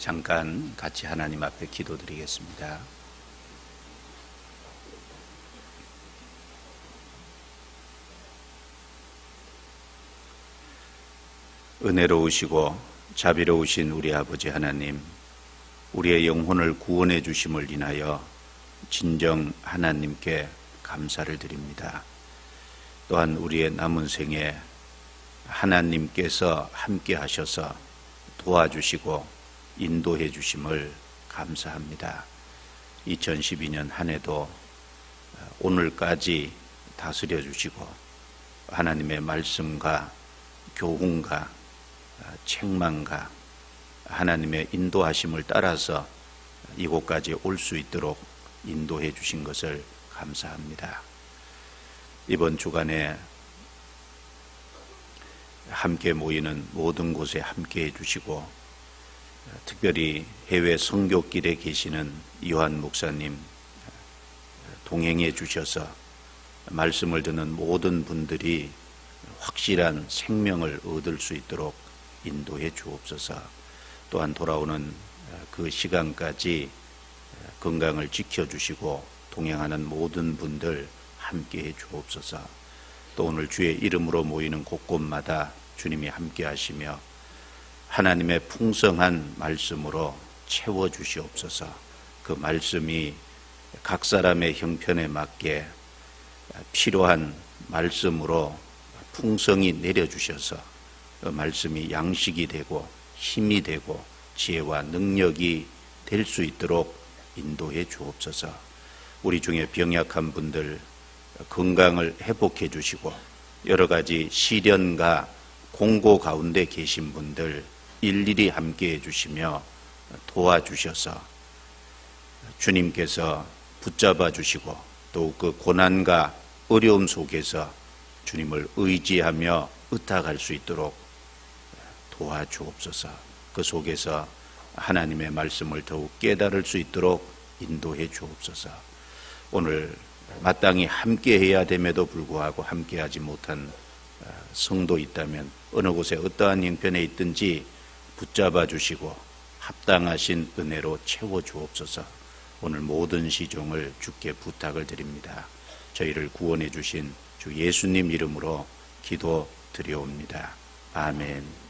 잠깐 같이 하나님 앞에 기도드리겠습니다. 은혜로우시고 자비로우신 우리 아버지 하나님, 우리의 영혼을 구원해 주심을 인하여 진정 하나님께 감사를 드립니다. 또한 우리의 남은 생에 하나님께서 함께 하셔서 도와주시고 인도해 주심을 감사합니다. 2012년 한 해도 오늘까지 다스려 주시고 하나님의 말씀과 교훈과 책망과 하나님의 인도하심을 따라서 이곳까지 올 수 있도록 인도해 주신 것을 감사합니다. 이번 주간에 함께 모이는 모든 곳에 함께 해주시고, 특별히 해외 선교길에 계시는 요한 목사님 동행해 주셔서 말씀을 듣는 모든 분들이 확실한 생명을 얻을 수 있도록 인도해 주옵소서. 또한 돌아오는 그 시간까지 건강을 지켜주시고 동행하는 모든 분들 함께해 주옵소서. 또 오늘 주의 이름으로 모이는 곳곳마다 주님이 함께 하시며 하나님의 풍성한 말씀으로 채워주시옵소서. 그 말씀이 각 사람의 형편에 맞게 필요한 말씀으로 풍성히 내려주셔서 그 말씀이 양식이 되고 힘이 되고 지혜와 능력이 될 수 있도록 인도해 주옵소서. 우리 중에 병약한 분들 건강을 회복해 주시고, 여러 가지 시련과 공고 가운데 계신 분들 일일이 함께 해주시며 도와주셔서 주님께서 붙잡아 주시고, 또 그 고난과 어려움 속에서 주님을 의지하며 의탁할 수 있도록 도와주옵소서. 그 속에서 하나님의 말씀을 더욱 깨달을 수 있도록 인도해 주옵소서. 오늘 마땅히 함께 해야 됨에도 불구하고 함께하지 못한 성도 있다면 어느 곳에 어떠한 형편에 있든지 붙잡아 주시고 합당하신 은혜로 채워 주옵소서. 오늘 모든 시종을 주께 부탁을 드립니다. 저희를 구원해 주신 주 예수님 이름으로 기도 드려옵니다. 아멘.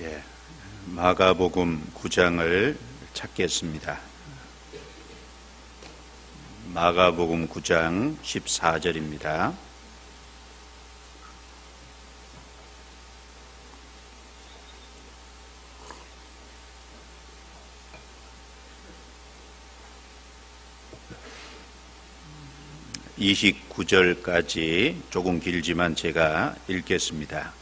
예, 마가복음 9장을 찾겠습니다. 마가복음 9장 14절입니다. (29절까지) 조금 길지만 제가 읽겠습니다.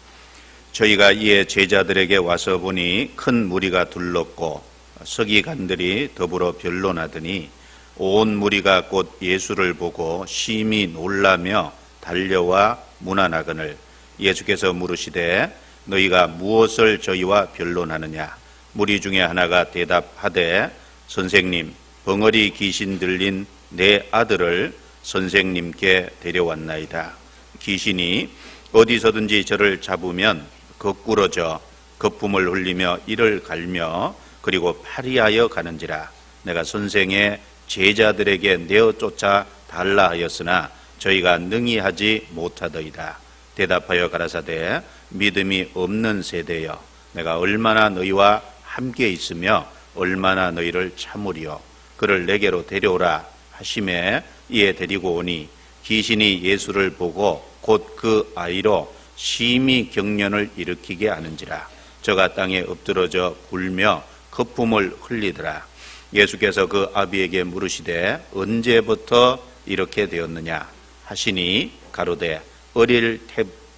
저희가 이에 제자들에게 와서 보니 큰 무리가 둘렀고 서기관들이 더불어 변론하더니 온 무리가 곧 예수를 보고 심히 놀라며 달려와 문안하거늘 예수께서 물으시되 너희가 무엇을 저희와 변론하느냐? 무리 중에 하나가 대답하되 선생님, 벙어리 귀신 들린 내 아들을 선생님께 데려왔나이다. 귀신이 어디서든지 저를 잡으면 거꾸러져 거품을 흘리며 이를 갈며 그리고 파리하여 가는지라. 내가 선생의 제자들에게 내어 쫓아 달라 하였으나 저희가 능히 하지 못하더이다. 대답하여 가라사대 믿음이 없는 세대여, 내가 얼마나 너희와 함께 있으며 얼마나 너희를 참으리요. 그를 내게로 데려오라 하심에 이에 데리고 오니 귀신이 예수를 보고 곧 그 아이로 심히 경련을 일으키게 하는지라. 저가 땅에 엎드러져 굴며 거품을 흘리더라. 예수께서 그 아비에게 물으시되 언제부터 이렇게 되었느냐 하시니 가로되 어릴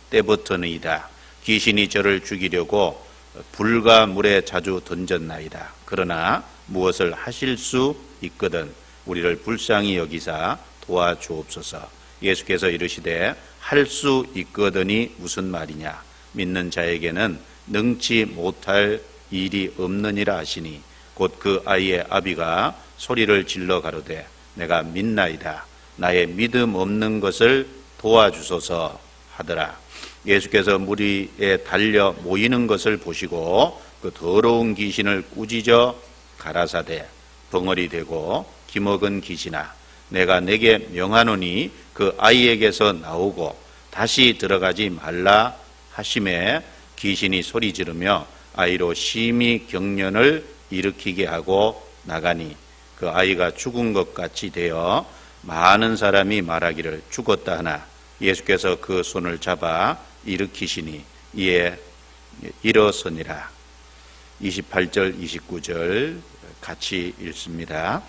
때부터니이다. 귀신이 저를 죽이려고 불과 물에 자주 던졌나이다. 그러나 무엇을 하실 수 있거든 우리를 불쌍히 여기사 도와주옵소서. 예수께서 이르시되 할 수 있거든이 무슨 말이냐? 믿는 자에게는 능치 못할 일이 없느니라 하시니 곧 그 아이의 아비가 소리를 질러 가로되 내가 믿나이다. 나의 믿음 없는 것을 도와주소서 하더라. 예수께서 무리에 달려 모이는 것을 보시고 그 더러운 귀신을 꾸짖어 가라사대 벙어리 되고 기먹은 귀신아, 내가 내게 명하노니 그 아이에게서 나오고 다시 들어가지 말라 하심에 귀신이 소리 지르며 아이로 심히 경련을 일으키게 하고 나가니 그 아이가 죽은 것 같이 되어 많은 사람이 말하기를 죽었다 하나 예수께서 그 손을 잡아 일으키시니 이에 일어서니라. 28절 29절 같이 읽습니다.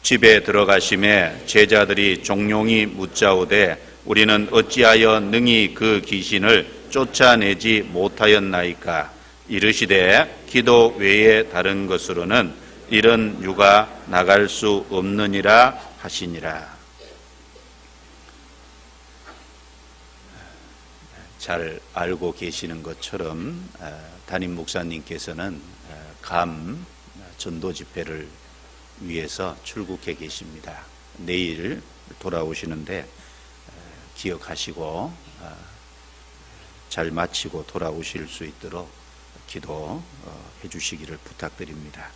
집에 들어가심에 제자들이 종용이 묻자오되 우리는 어찌하여 능히 그 귀신을 쫓아내지 못하였나이까? 이르시되 기도 외에 다른 것으로는 이런 유가 나갈 수 없느니라 하시니라. 잘 알고 계시는 것처럼 담임 목사님께서는 감 전도 집회를 위해서 출국해 계십니다. 내일 돌아오시는데 기억하시고 잘 마치고 돌아오실 수 있도록 기도해 주시기를 부탁드립니다.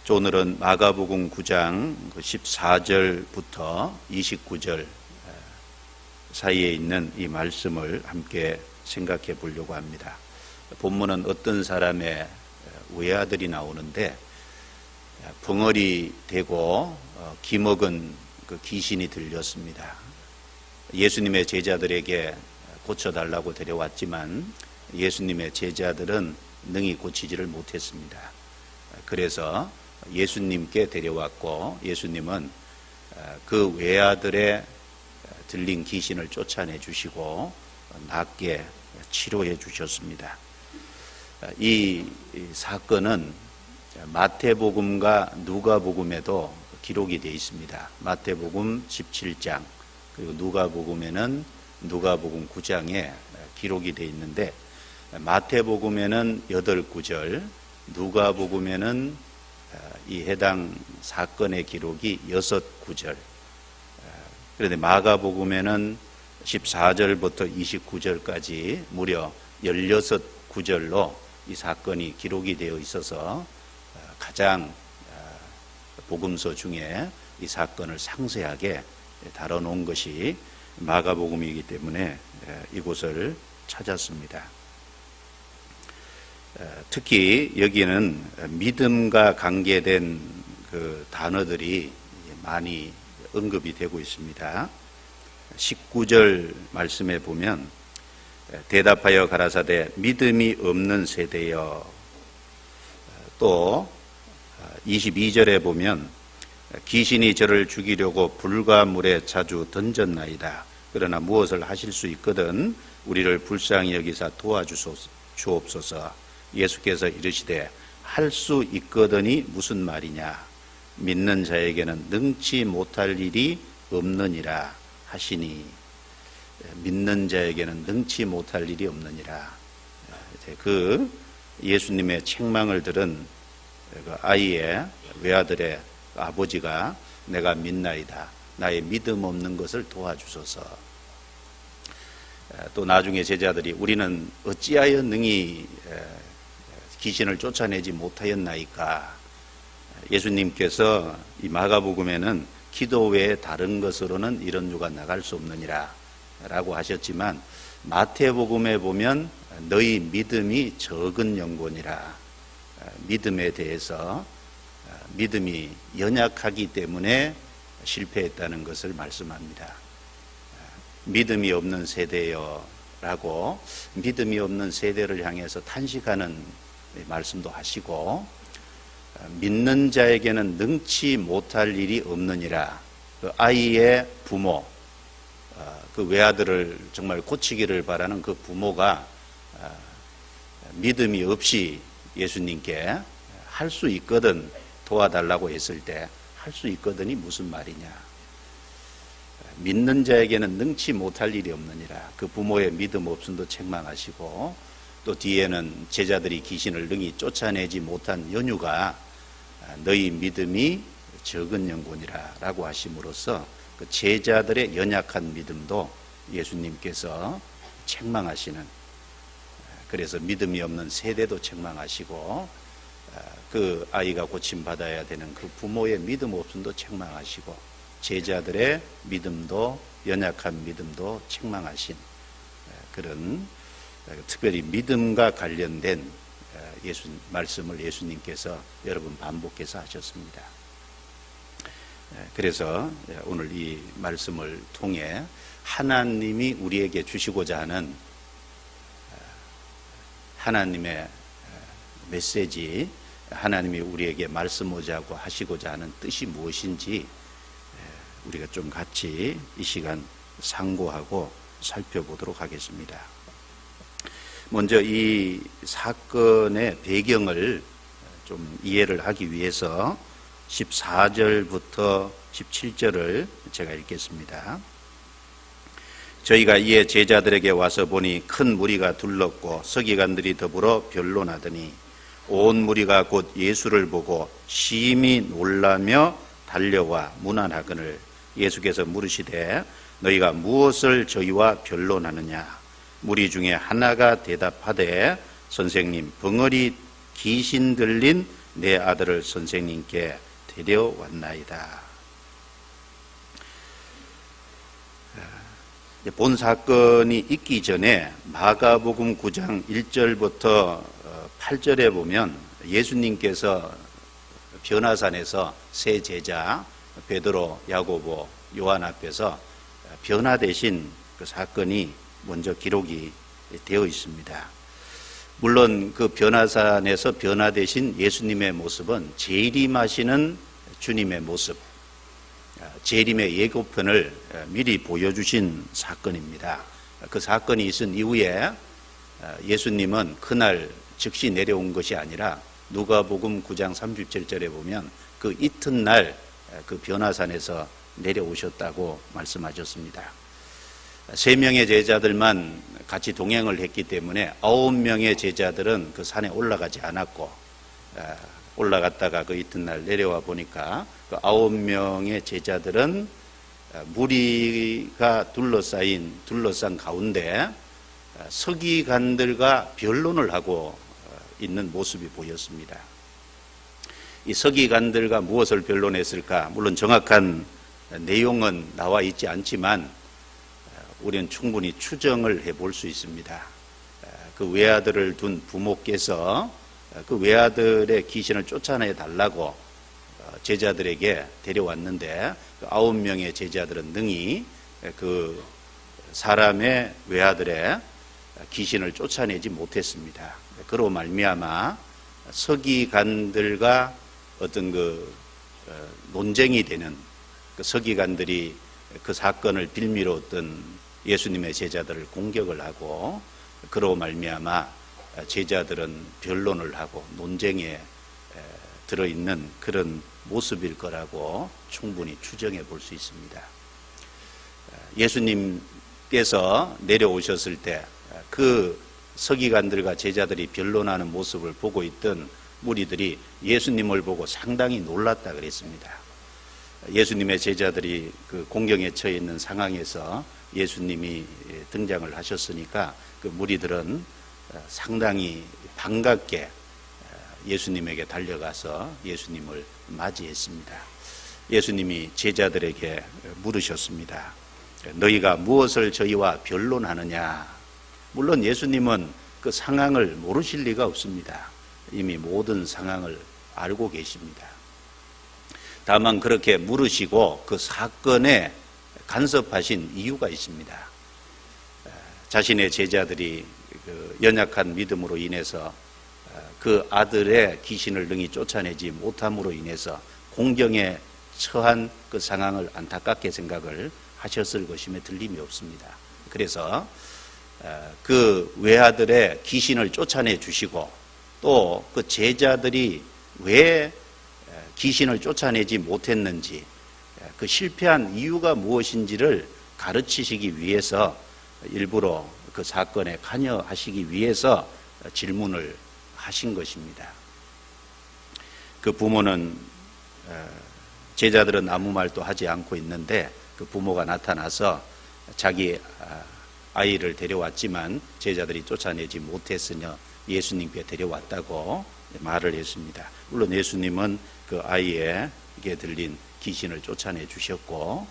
오늘은 마가복음 9장 14절부터 29절 사이에 있는 이 말씀을 함께 생각해 보려고 합니다. 본문은 어떤 사람의 외아들이 나오는데 벙어리 되고 기먹은 그 귀신이 들렸습니다. 예수님의 제자들에게 고쳐달라고 데려왔지만 예수님의 제자들은 능히 고치지를 못했습니다. 그래서 예수님께 데려왔고 예수님은 그 외아들의 들린 귀신을 쫓아내 주시고 낫게 치료해 주셨습니다. 이 사건은 마태복음과 누가복음에도 기록이 되어 있습니다. 마태복음 17장 그리고 누가복음에는 누가복음 9장에 기록이 되어 있는데 마태복음에는 8구절, 누가복음에는 이 해당 사건의 기록이 6구절, 그런데 마가복음에는 14절부터 29절까지 무려 16구절로 이 사건이 기록이 되어 있어서 가장 복음서 중에 이 사건을 상세하게 다뤄놓은 것이 마가복음이기 때문에 이곳을 찾았습니다. 특히 여기는 믿음과 관계된 그 단어들이 많이 언급이 되고 있습니다. 19절 말씀에 보면 대답하여 가라사대 믿음이 없는 세대여, 또 22절에 보면 귀신이 저를 죽이려고 불과 물에 자주 던졌나이다. 그러나 무엇을 하실 수 있거든 우리를 불쌍히 여기사 도와주옵소서. 예수께서 이르시되 할 수 있거든이 무슨 말이냐, 믿는 자에게는 능치 못할 일이 없느니라 하시니, 믿는 자에게는 능치 못할 일이 없느니라. 그 예수님의 책망을 들은 그 아이의 외아들의 아버지가 내가 믿나이다, 나의 믿음 없는 것을 도와주소서. 또 나중에 제자들이 우리는 어찌하여 능히 귀신을 쫓아내지 못하였나이까. 예수님께서 이 마가복음에는 기도 외에 다른 것으로는 이런 유가 나갈 수 없느니라 라고 하셨지만, 마태복음에 보면 너희 믿음이 적은 영혼이라, 믿음에 대해서 믿음이 연약하기 때문에 실패했다는 것을 말씀합니다. 믿음이 없는 세대여 라고 믿음이 없는 세대를 향해서 탄식하는 말씀도 하시고, 믿는 자에게는 능치 못할 일이 없느니라. 그 아이의 부모, 그 외아들을 정말 고치기를 바라는 그 부모가 믿음이 없이 예수님께 할 수 있거든 도와달라고 했을 때 할 수 있거든이 무슨 말이냐, 믿는 자에게는 능치 못할 일이 없느니라. 그 부모의 믿음 없음도 책망하시고, 또 뒤에는 제자들이 귀신을 능히 쫓아내지 못한 연유가 너희 믿음이 적은 영혼이라 라고 하심으로써 그 제자들의 연약한 믿음도 예수님께서 책망하시는, 그래서 믿음이 없는 세대도 책망하시고, 그 아이가 고침받아야 되는 그 부모의 믿음 없음도 책망하시고, 제자들의 믿음도, 연약한 믿음도 책망하신 그런 특별히 믿음과 관련된 말씀을 예수님께서 여러 번 반복해서 하셨습니다. 그래서 오늘 이 말씀을 통해 하나님이 우리에게 주시고자 하는 하나님의 메시지, 하나님이 우리에게 말씀하자고 하시고자 하는 뜻이 무엇인지 우리가 좀 같이 이 시간 상고하고 살펴보도록 하겠습니다. 먼저 이 사건의 배경을 좀 이해를 하기 위해서 14절부터 17절을 제가 읽겠습니다. 저희가 이에 제자들에게 와서 보니 큰 무리가 둘렀고 서기관들이 더불어 변론하더니 온 무리가 곧 예수를 보고 심히 놀라며 달려와 문안하거늘 예수께서 물으시되 너희가 무엇을 저희와 변론하느냐. 무리 중에 하나가 대답하되 선생님, 벙어리 귀신 들린 내 아들을 선생님께 데려왔나이다. 본 사건이 있기 전에 마가복음 9장 1절부터 8절에 보면 예수님께서 변화산에서 세 제자 베드로, 야고보, 요한 앞에서 변화되신 그 사건이 먼저 기록이 되어 있습니다. 물론 그 변화산에서 변화되신 예수님의 모습은 재림하시는 주님의 모습, 재림의 예고편을 미리 보여주신 사건입니다. 그 사건이 있은 이후에 예수님은 그날 즉시 내려온 것이 아니라 누가복음 9장 37절에 보면 그 이튿날 그 변화산에서 내려오셨다고 말씀하셨습니다. 3명의 제자들만 같이 동행을 했기 때문에 9명의 제자들은 그 산에 올라가지 않았고, 올라갔다가 그 이튿날 내려와 보니까 그 9명의 제자들은 무리가 둘러싼 가운데 서기관들과 변론을 하고 있는 모습이 보였습니다. 이 서기관들과 무엇을 변론했을까? 물론 정확한 내용은 나와 있지 않지만 우리는 충분히 추정을 해볼 수 있습니다. 그 외아들을 둔 부모께서 그 외아들의 귀신을 쫓아내 달라고 제자들에게 데려왔는데 그 9명의 제자들은 능히 그 사람의 외아들의 귀신을 쫓아내지 못했습니다. 그로 말미암아 서기관들과 어떤 그 논쟁이 되는 그 서기관들이 그 사건을 빌미로 어떤 예수님의 제자들을 공격을 하고 그로 말미암아 제자들은 변론을 하고 논쟁에 들어있는 그런 모습일 거라고 충분히 추정해 볼 수 있습니다. 예수님께서 내려오셨을 때 그 서기관들과 제자들이 변론하는 모습을 보고 있던 무리들이 예수님을 보고 상당히 놀랐다 그랬습니다. 예수님의 제자들이 그 공경에 처해 있는 상황에서 예수님이 등장을 하셨으니까 그 무리들은 상당히 반갑게 예수님에게 달려가서 예수님을 맞이했습니다. 예수님이 제자들에게 물으셨습니다. 너희가 무엇을 저희와 변론하느냐? 물론 예수님은 그 상황을 모르실 리가 없습니다. 이미 모든 상황을 알고 계십니다. 다만 그렇게 물으시고 그 사건에 간섭하신 이유가 있습니다. 자신의 제자들이 그 연약한 믿음으로 인해서 그 아들의 귀신을 능히 쫓아내지 못함으로 인해서 공경에 처한 그 상황을 안타깝게 생각을 하셨을 것임에 틀림이 없습니다. 그래서 그 외아들의 귀신을 쫓아내 주시고 또 그 제자들이 왜 귀신을 쫓아내지 못했는지 그 실패한 이유가 무엇인지를 가르치시기 위해서 일부러 그 사건에 관여하시기 위해서 질문을 하신 것입니다. 그 부모는 제자들은 아무 말도 하지 않고 있는데 그 부모가 나타나서 자기 아이를 데려왔지만 제자들이 쫓아내지 못했으며 예수님께 데려왔다고 말을 했습니다. 물론 예수님은 그 아이에게 들린 귀신을 쫓아내 주셨고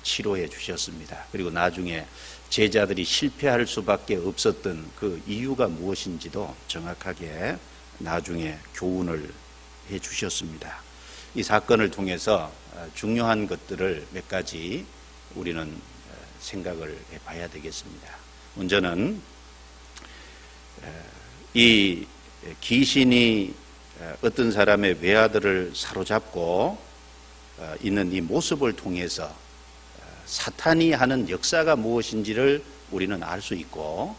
치료해 주셨습니다. 그리고 나중에 제자들이 실패할 수밖에 없었던 그 이유가 무엇인지도 정확하게 나중에 교훈을 해 주셨습니다. 이 사건을 통해서 중요한 것들을 몇 가지 우리는 생각을 해봐야 되겠습니다. 먼저는 이 귀신이 어떤 사람의 외아들을 사로잡고 있는 이 모습을 통해서 사탄이 하는 역사가 무엇인지를 우리는 알 수 있고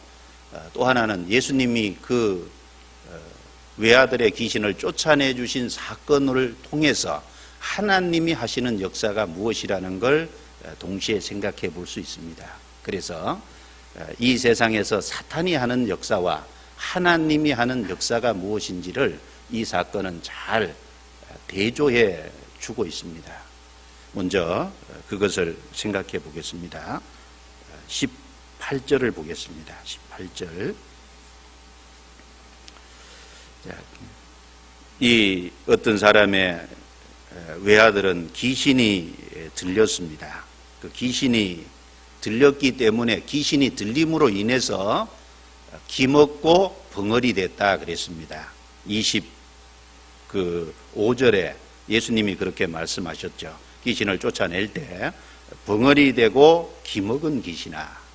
또 하나는 예수님이 그 외아들의 귀신을 쫓아내 주신 사건을 통해서 하나님이 하시는 역사가 무엇이라는 걸 동시에 생각해 볼 수 있습니다. 그래서 이 세상에서 사탄이 하는 역사와 하나님이 하는 역사가 무엇인지를 이 사건은 잘 대조해 주고 있습니다. 먼저 그것을 생각해 보겠습니다. 18절을 보겠습니다. 18절. 이 어떤 사람의 외아들은 귀신이 들렸습니다. 그 귀신이 들렸기 때문에 귀신이 들림으로 인해서 기먹고 벙어리 됐다 그랬습니다. 25절에 예수님이 그렇게 말씀하셨죠. 귀신을 쫓아낼 때 벙어리 되고 기먹은 귀신아.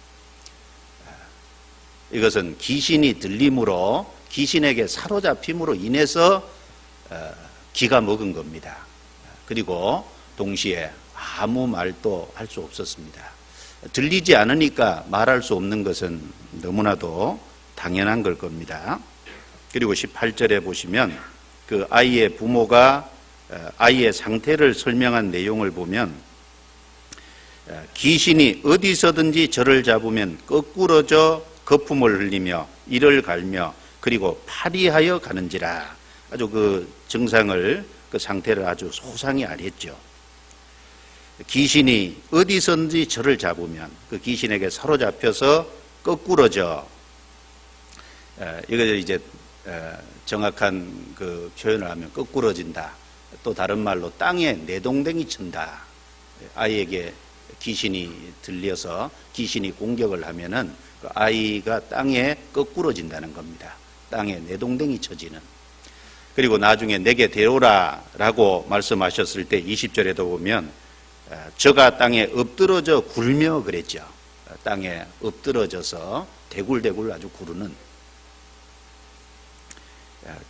이것은 귀신이 들림으로 귀신에게 사로잡힘으로 인해서 기가 먹은 겁니다. 그리고 동시에 아무 말도 할 수 없었습니다. 들리지 않으니까 말할 수 없는 것은 너무나도 당연한 걸 겁니다. 그리고 18절에 보시면 그 아이의 부모가 아이의 상태를 설명한 내용을 보면 귀신이 어디서든지 저를 잡으면 거꾸러져 거품을 흘리며 이를 갈며 그리고 파리하여 가는지라. 아주 그 증상을 그 상태를 아주 소상히 알했죠. 귀신이 어디선지 저를 잡으면 그 귀신에게 사로잡혀서 거꾸러져 이거 이제 정확한 그 표현을 하면 거꾸러진다. 또 다른 말로 땅에 내동댕이 친다. 아이에게 귀신이 들려서 귀신이 공격을 하면은 그 아이가 땅에 거꾸러진다는 겁니다. 땅에 내동댕이 쳐지는. 그리고 나중에 내게 데려오라 라고 말씀하셨을 때 20절에도 보면 저가 땅에 엎드러져 굴며 그랬죠. 땅에 엎드러져서 대굴대굴 아주 구르는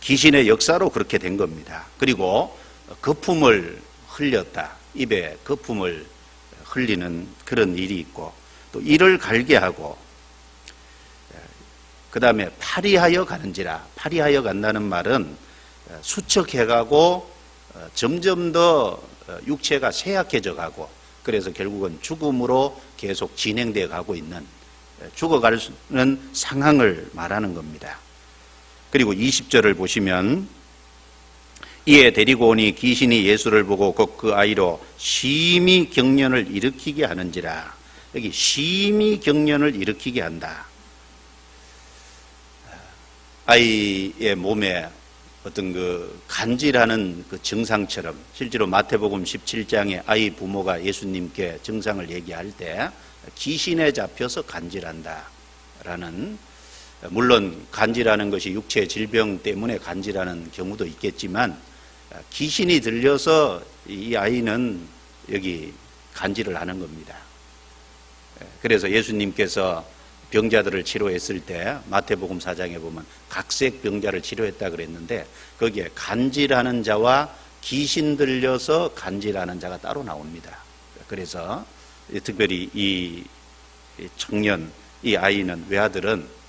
귀신의 역사로 그렇게 된 겁니다. 그리고 거품을 흘렸다. 입에 거품을 흘리는 그런 일이 있고, 또 이를 갈게 하고, 그 다음에 파리하여 가는지라. 파리하여 간다는 말은 수척해가고 점점 더 육체가 쇠약해져 가고, 그래서 결국은 죽음으로 계속 진행되어 가고 있는, 죽어가는 상황을 말하는 겁니다. 그리고 20절을 보시면 이에 데리고 오니 귀신이 예수를 보고 곧 그 아이로 심히 경련을 일으키게 하는지라. 여기 심히 경련을 일으키게 한다. 아이의 몸에 어떤 그 간질하는 그 증상처럼, 실제로 마태복음 17장에 아이 부모가 예수님께 증상을 얘기할 때 귀신에 잡혀서 간질한다 라는, 물론 간질하는 것이 육체 질병 때문에 간질하는 경우도 있겠지만 귀신이 들려서 이 아이는 여기 간질을 하는 겁니다. 그래서 예수님께서 병자들을 치료했을 때 마태복음 4장에 보면 각색 병자를 치료했다 그랬는데 거기에 간질하는 자와 귀신 들려서 간질하는 자가 따로 나옵니다. 그래서 특별히 이 청년, 이 아이는, 외아들은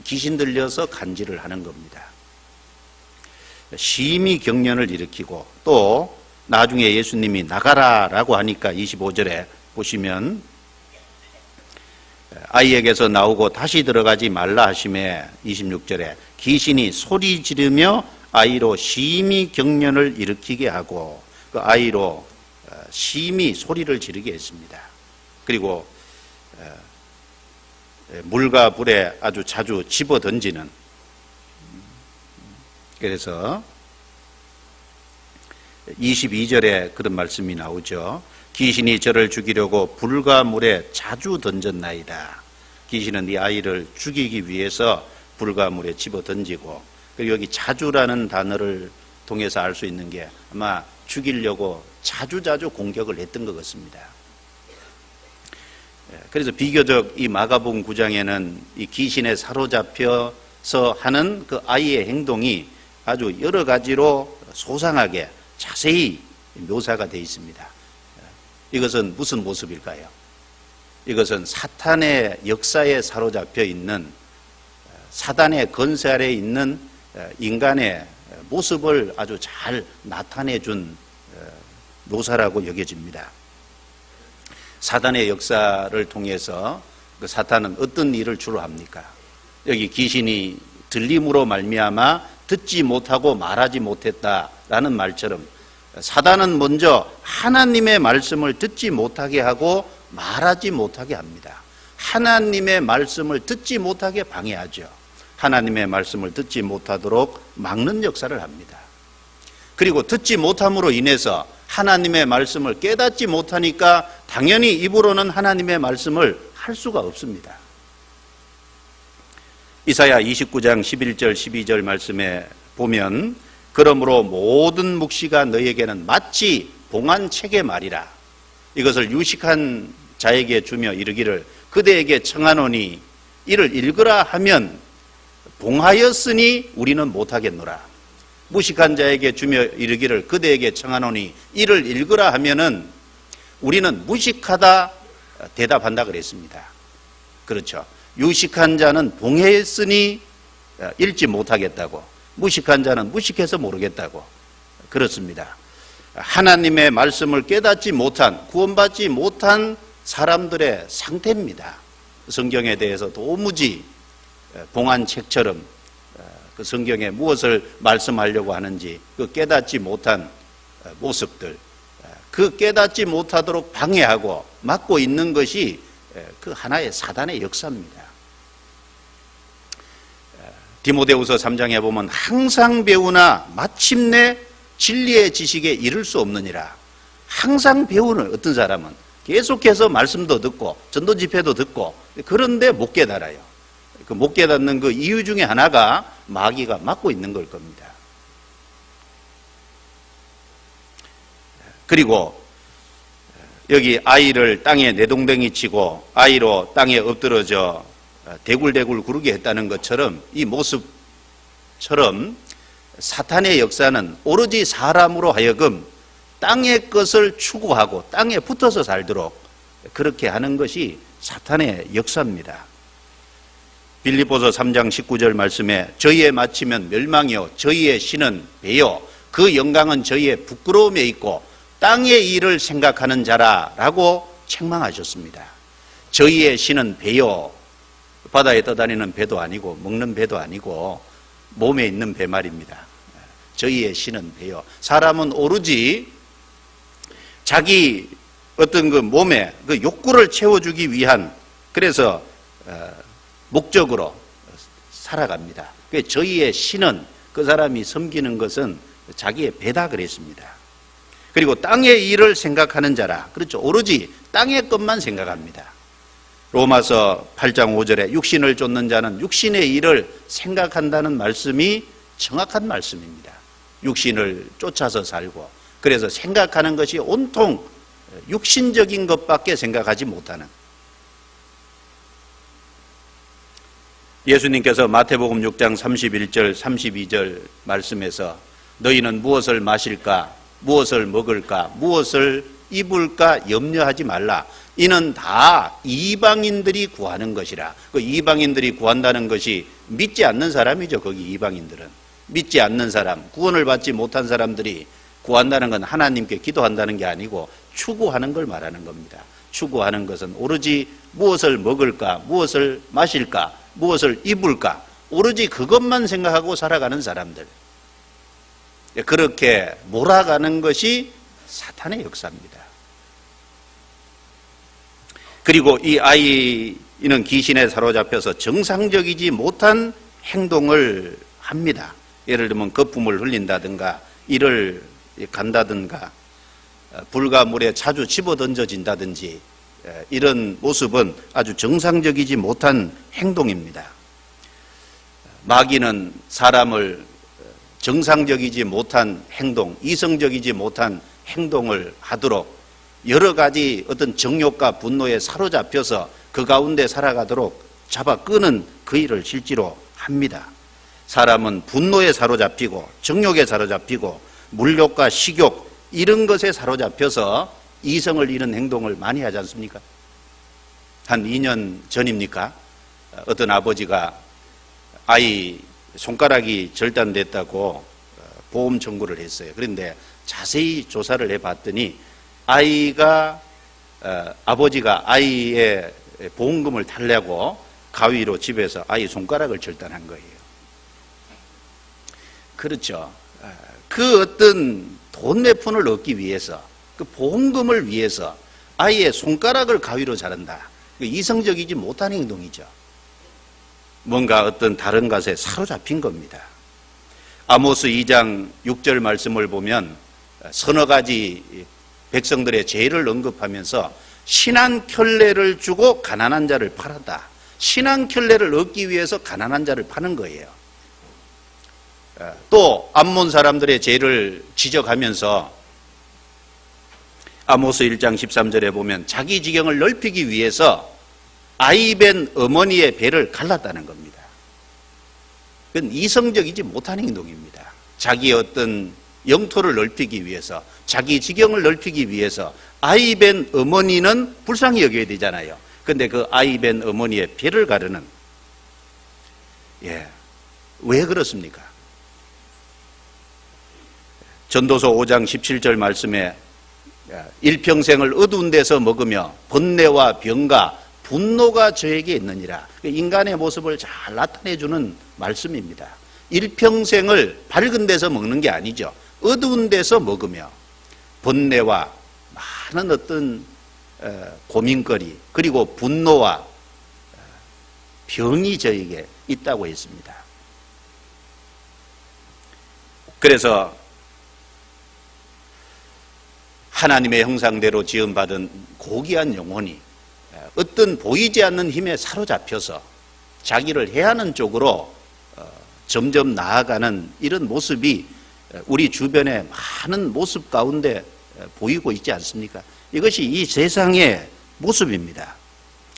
귀신 들려서 간질을 하는 겁니다. 심히 경련을 일으키고, 또 나중에 예수님이 나가라라고 하니까 25절에 보시면 아이에게서 나오고 다시 들어가지 말라 하심에 26절에 귀신이 소리 지르며 아이로 심히 경련을 일으키게 하고 그 아이로 심히 소리를 지르게 했습니다. 그리고 물과 불에 아주 자주 집어 던지는, 그래서 22절에 그런 말씀이 나오죠. 귀신이 저를 죽이려고 불과 물에 자주 던졌나이다. 귀신은 이 아이를 죽이기 위해서 불과 물에 집어 던지고, 그리고 여기 자주라는 단어를 통해서 알 수 있는 게 아마 죽이려고 자주자주 공격을 했던 것 같습니다. 그래서 비교적 이 마가복음 9장에는 이 귀신에 사로잡혀서 하는 그 아이의 행동이 아주 여러 가지로 소상하게 자세히 묘사가 되어 있습니다. 이것은 무슨 모습일까요? 이것은 사탄의 역사에 사로잡혀 있는, 사단의 건세 아래에 있는 인간의 모습을 아주 잘 나타내 준 묘사라고 여겨집니다. 사단의 역사를 통해서 그 사탄은 어떤 일을 주로 합니까? 여기 귀신이 들림으로 말미암아 듣지 못하고 말하지 못했다라는 말처럼 사단은 먼저 하나님의 말씀을 듣지 못하게 하고 말하지 못하게 합니다. 하나님의 말씀을 듣지 못하게 방해하죠. 하나님의 말씀을 듣지 못하도록 막는 역사를 합니다. 그리고 듣지 못함으로 인해서 하나님의 말씀을 깨닫지 못하니까 당연히 입으로는 하나님의 말씀을 할 수가 없습니다. 이사야 29장 11절 12절 말씀에 보면 그러므로 모든 묵시가 너희에게는 마치 봉한 책의 말이라. 이것을 유식한 자에게 주며 이르기를 그대에게 청하노니 이를 읽으라 하면 봉하였으니 우리는 못하겠노라. 무식한 자에게 주며 이르기를 그대에게 청하노니 이를 읽으라 하면은 우리는 무식하다 대답한다 그랬습니다. 그렇죠. 유식한 자는 봉했으니 읽지 못하겠다고, 무식한 자는 무식해서 모르겠다고. 그렇습니다. 하나님의 말씀을 깨닫지 못한, 구원받지 못한 사람들의 상태입니다. 성경에 대해서 도무지 봉한 책처럼 그 성경에 무엇을 말씀하려고 하는지 그 깨닫지 못한 모습들, 그 깨닫지 못하도록 방해하고 막고 있는 것이 그 하나의 사단의 역사입니다. 디모데후서 3장에 보면 항상 배우나 마침내 진리의 지식에 이를 수 없느니라. 항상 배우는 어떤 사람은 계속해서 말씀도 듣고 전도 집회도 듣고 그런데 못 깨달아요. 그 못 깨닫는 그 이유 중에 하나가 마귀가 막고 있는 걸 겁니다. 그리고 여기 아이를 땅에 내동댕이 치고 아이로 땅에 엎드러져 대굴대굴 구르게 했다는 것처럼 이 모습처럼 사탄의 역사는 오로지 사람으로 하여금 땅의 것을 추구하고 땅에 붙어서 살도록 그렇게 하는 것이 사탄의 역사입니다. 빌립보서 3장 19절 말씀에 저희의 마치면 멸망이요 저희의 신은 배요 그 영광은 저희의 부끄러움에 있고 땅의 일을 생각하는 자라라고 책망하셨습니다. 저희의 신은 배요, 바다에 떠다니는 배도 아니고 먹는 배도 아니고 몸에 있는 배 말입니다. 저희의 신은 배요. 사람은 오로지 자기 어떤 그 몸에 그 욕구를 채워주기 위한 그래서 목적으로 살아갑니다. 저희의 신은 그 사람이 섬기는 것은 자기의 배다 그랬습니다. 그리고 땅의 일을 생각하는 자라. 그렇죠. 오로지 땅의 것만 생각합니다. 로마서 8장 5절에 육신을 쫓는 자는 육신의 일을 생각한다는 말씀이 정확한 말씀입니다. 육신을 쫓아서 살고 그래서 생각하는 것이 온통 육신적인 것밖에 생각하지 못하는 예수님께서 마태복음 6장 31절 32절 말씀에서 너희는 무엇을 마실까 무엇을 먹을까 무엇을 입을까 염려하지 말라. 이는 다 이방인들이 구하는 것이라. 그 이방인들이 구한다는 것이 믿지 않는 사람이죠. 거기 이방인들은 믿지 않는 사람, 구원을 받지 못한 사람들이 구한다는 건 하나님께 기도한다는 게 아니고 추구하는 걸 말하는 겁니다. 추구하는 것은 오로지 무엇을 먹을까 무엇을 마실까 무엇을 입을까 오로지 그것만 생각하고 살아가는 사람들, 그렇게 몰아가는 것이 사탄의 역사입니다. 그리고 이 아이는 귀신에 사로잡혀서 정상적이지 못한 행동을 합니다. 예를 들면 거품을 흘린다든가 이를 간다든가 불과 물에 자주 집어던져진다든지 이런 모습은 아주 정상적이지 못한 행동입니다. 마귀는 사람을 정상적이지 못한 행동, 이성적이지 못한 행동을 하도록 여러 가지 어떤 정욕과 분노에 사로잡혀서 그 가운데 살아가도록 잡아 끄는 그 일을 실제로 합니다. 사람은 분노에 사로잡히고 정욕에 사로잡히고 물욕과 식욕 이런 것에 사로잡혀서 이성을 잃은 행동을 많이 하지 않습니까? 한 2년 전입니까? 어떤 아버지가 아이 손가락이 절단됐다고 보험 청구를 했어요. 그런데 자세히 조사를 해봤더니 아버지가 아이의 보험금을 타려고 가위로 집에서 아이 손가락을 절단한 거예요. 그렇죠. 그 어떤 돈 몇 푼을 얻기 위해서 그 보험금을 위해서 아이의 손가락을 가위로 자른다. 이성적이지 못한 행동이죠. 뭔가 어떤 다른 것에 사로잡힌 겁니다. 아모스 2장 6절 말씀을 보면 서너 가지 백성들의 죄를 언급하면서 신한켤레를 주고 가난한 자를 팔았다. 신한켤레를 얻기 위해서 가난한 자를 파는 거예요. 또 암몬 사람들의 죄를 지적하면서 아모스 1장 13절에 보면 자기 지경을 넓히기 위해서 아이벤 어머니의 배를 갈랐다는 겁니다. 그건 이성적이지 못한 행동입니다. 자기의 어떤 영토를 넓히기 위해서 자기 지경을 넓히기 위해서 아이벤 어머니는 불쌍히 여겨야 되잖아요. 그런데 그 아이벤 어머니의 배를 가르는 왜 그렇습니까? 전도서 5장 17절 말씀에 일평생을 어두운 데서 먹으며 번뇌와 병과 분노가 저에게 있느니라. 인간의 모습을 잘 나타내주는 말씀입니다. 일평생을 밝은 데서 먹는 게 아니죠. 어두운 데서 먹으며 번뇌와 많은 어떤 고민거리 그리고 분노와 병이 저에게 있다고 했습니다. 그래서 하나님의 형상대로 지음받은 고귀한 영혼이 어떤 보이지 않는 힘에 사로잡혀서 자기를 해하는 쪽으로 점점 나아가는 이런 모습이 우리 주변의 많은 모습 가운데 보이고 있지 않습니까? 이것이 이 세상의 모습입니다.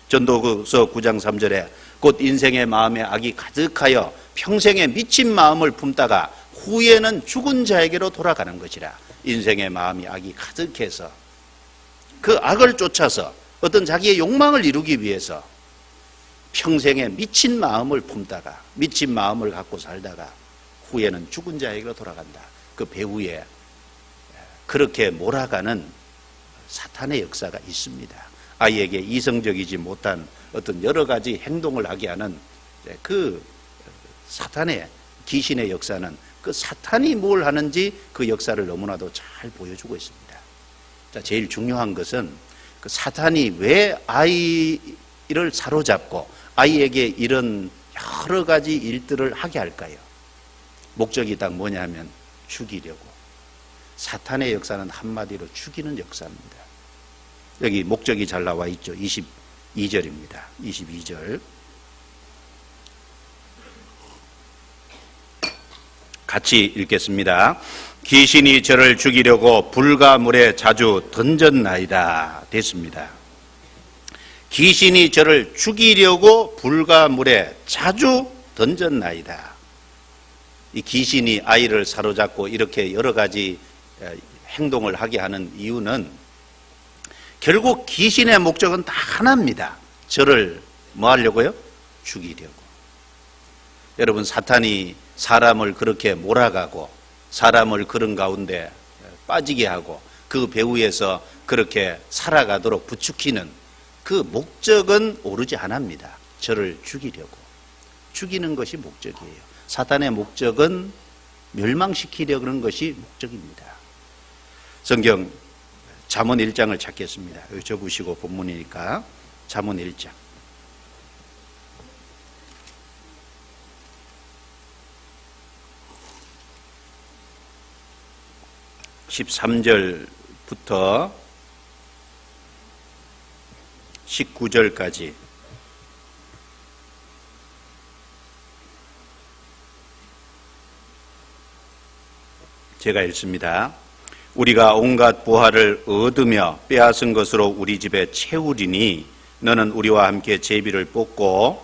전도서 9장 3절에 곧 인생의 마음에 악이 가득하여 평생에 미친 마음을 품다가 후에는 죽은 자에게로 돌아가는 것이라. 인생의 마음이 악이 가득해서 그 악을 쫓아서 어떤 자기의 욕망을 이루기 위해서 평생에 미친 마음을 품다가 미친 마음을 갖고 살다가 후에는 죽은 자에게로 돌아간다. 그 배후에 그렇게 몰아가는 사탄의 역사가 있습니다. 아이에게 이성적이지 못한 어떤 여러 가지 행동을 하게 하는 그 사탄의 귀신의 역사는 그 사탄이 뭘 하는지 그 역사를 너무나도 잘 보여주고 있습니다. 자, 제일 중요한 것은 그 사탄이 왜 아이를 사로잡고 아이에게 이런 여러 가지 일들을 하게 할까요? 목적이 딱 뭐냐 하면 죽이려고. 사탄의 역사는 한마디로 죽이는 역사입니다. 여기 목적이 잘 나와 있죠. 22절입니다. 22절. 같이 읽겠습니다. 귀신이 저를 죽이려고 불과 물에 자주 던졌나이다. 됐습니다. 귀신이 저를 죽이려고 불과 물에 자주 던졌나이다. 이 귀신이 아이를 사로잡고 이렇게 여러 가지 행동을 하게 하는 이유는 결국 귀신의 목적은 다 하나입니다. 저를 뭐 하려고요? 죽이려고. 여러분, 사탄이 사람을 그렇게 몰아가고 사람을 그런 가운데 빠지게 하고 그 배후에서 그렇게 살아가도록 부추기는 그 목적은 오르지 않습니다. 저를 죽이려고. 죽이는 것이 목적이에요. 사탄의 목적은 멸망시키려 그런 것이 목적입니다. 성경 잠언 1장을 찾겠습니다. 여기 적으시고 본문이니까 잠언 1장 13절부터 19절까지 제가 읽습니다. 우리가 온갖 부하를 얻으며 빼앗은 것으로 우리 집에 채우리니 너는 우리와 함께 제비를 뽑고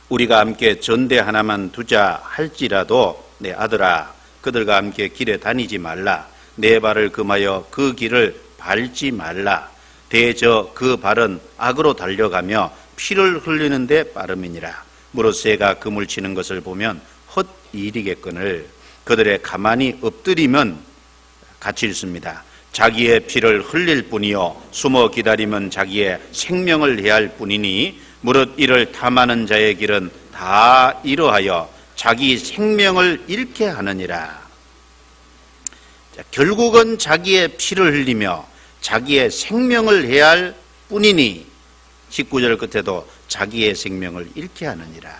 우리가 함께 전대 하나만 두자 할지라도 내 아들아 그들과 함께 길에 다니지 말라. 내 발을 금하여 그 길을 밟지 말라. 대저 그 발은 악으로 달려가며 피를 흘리는 데 빠름이니라. 무릇 새가 그물 치는 것을 보면 헛일이겠거늘 그들의 가만히 엎드리면 같이 읽습니다. 자기의 피를 흘릴 뿐이요 숨어 기다리면 자기의 생명을 해할 뿐이니 무릇 이를 탐하는 자의 길은 다 이러하여 자기 생명을 잃게 하느니라. 자, 결국은 자기의 피를 흘리며 자기의 생명을 해야 할 뿐이니 19절 끝에도 자기의 생명을 잃게 하느니라.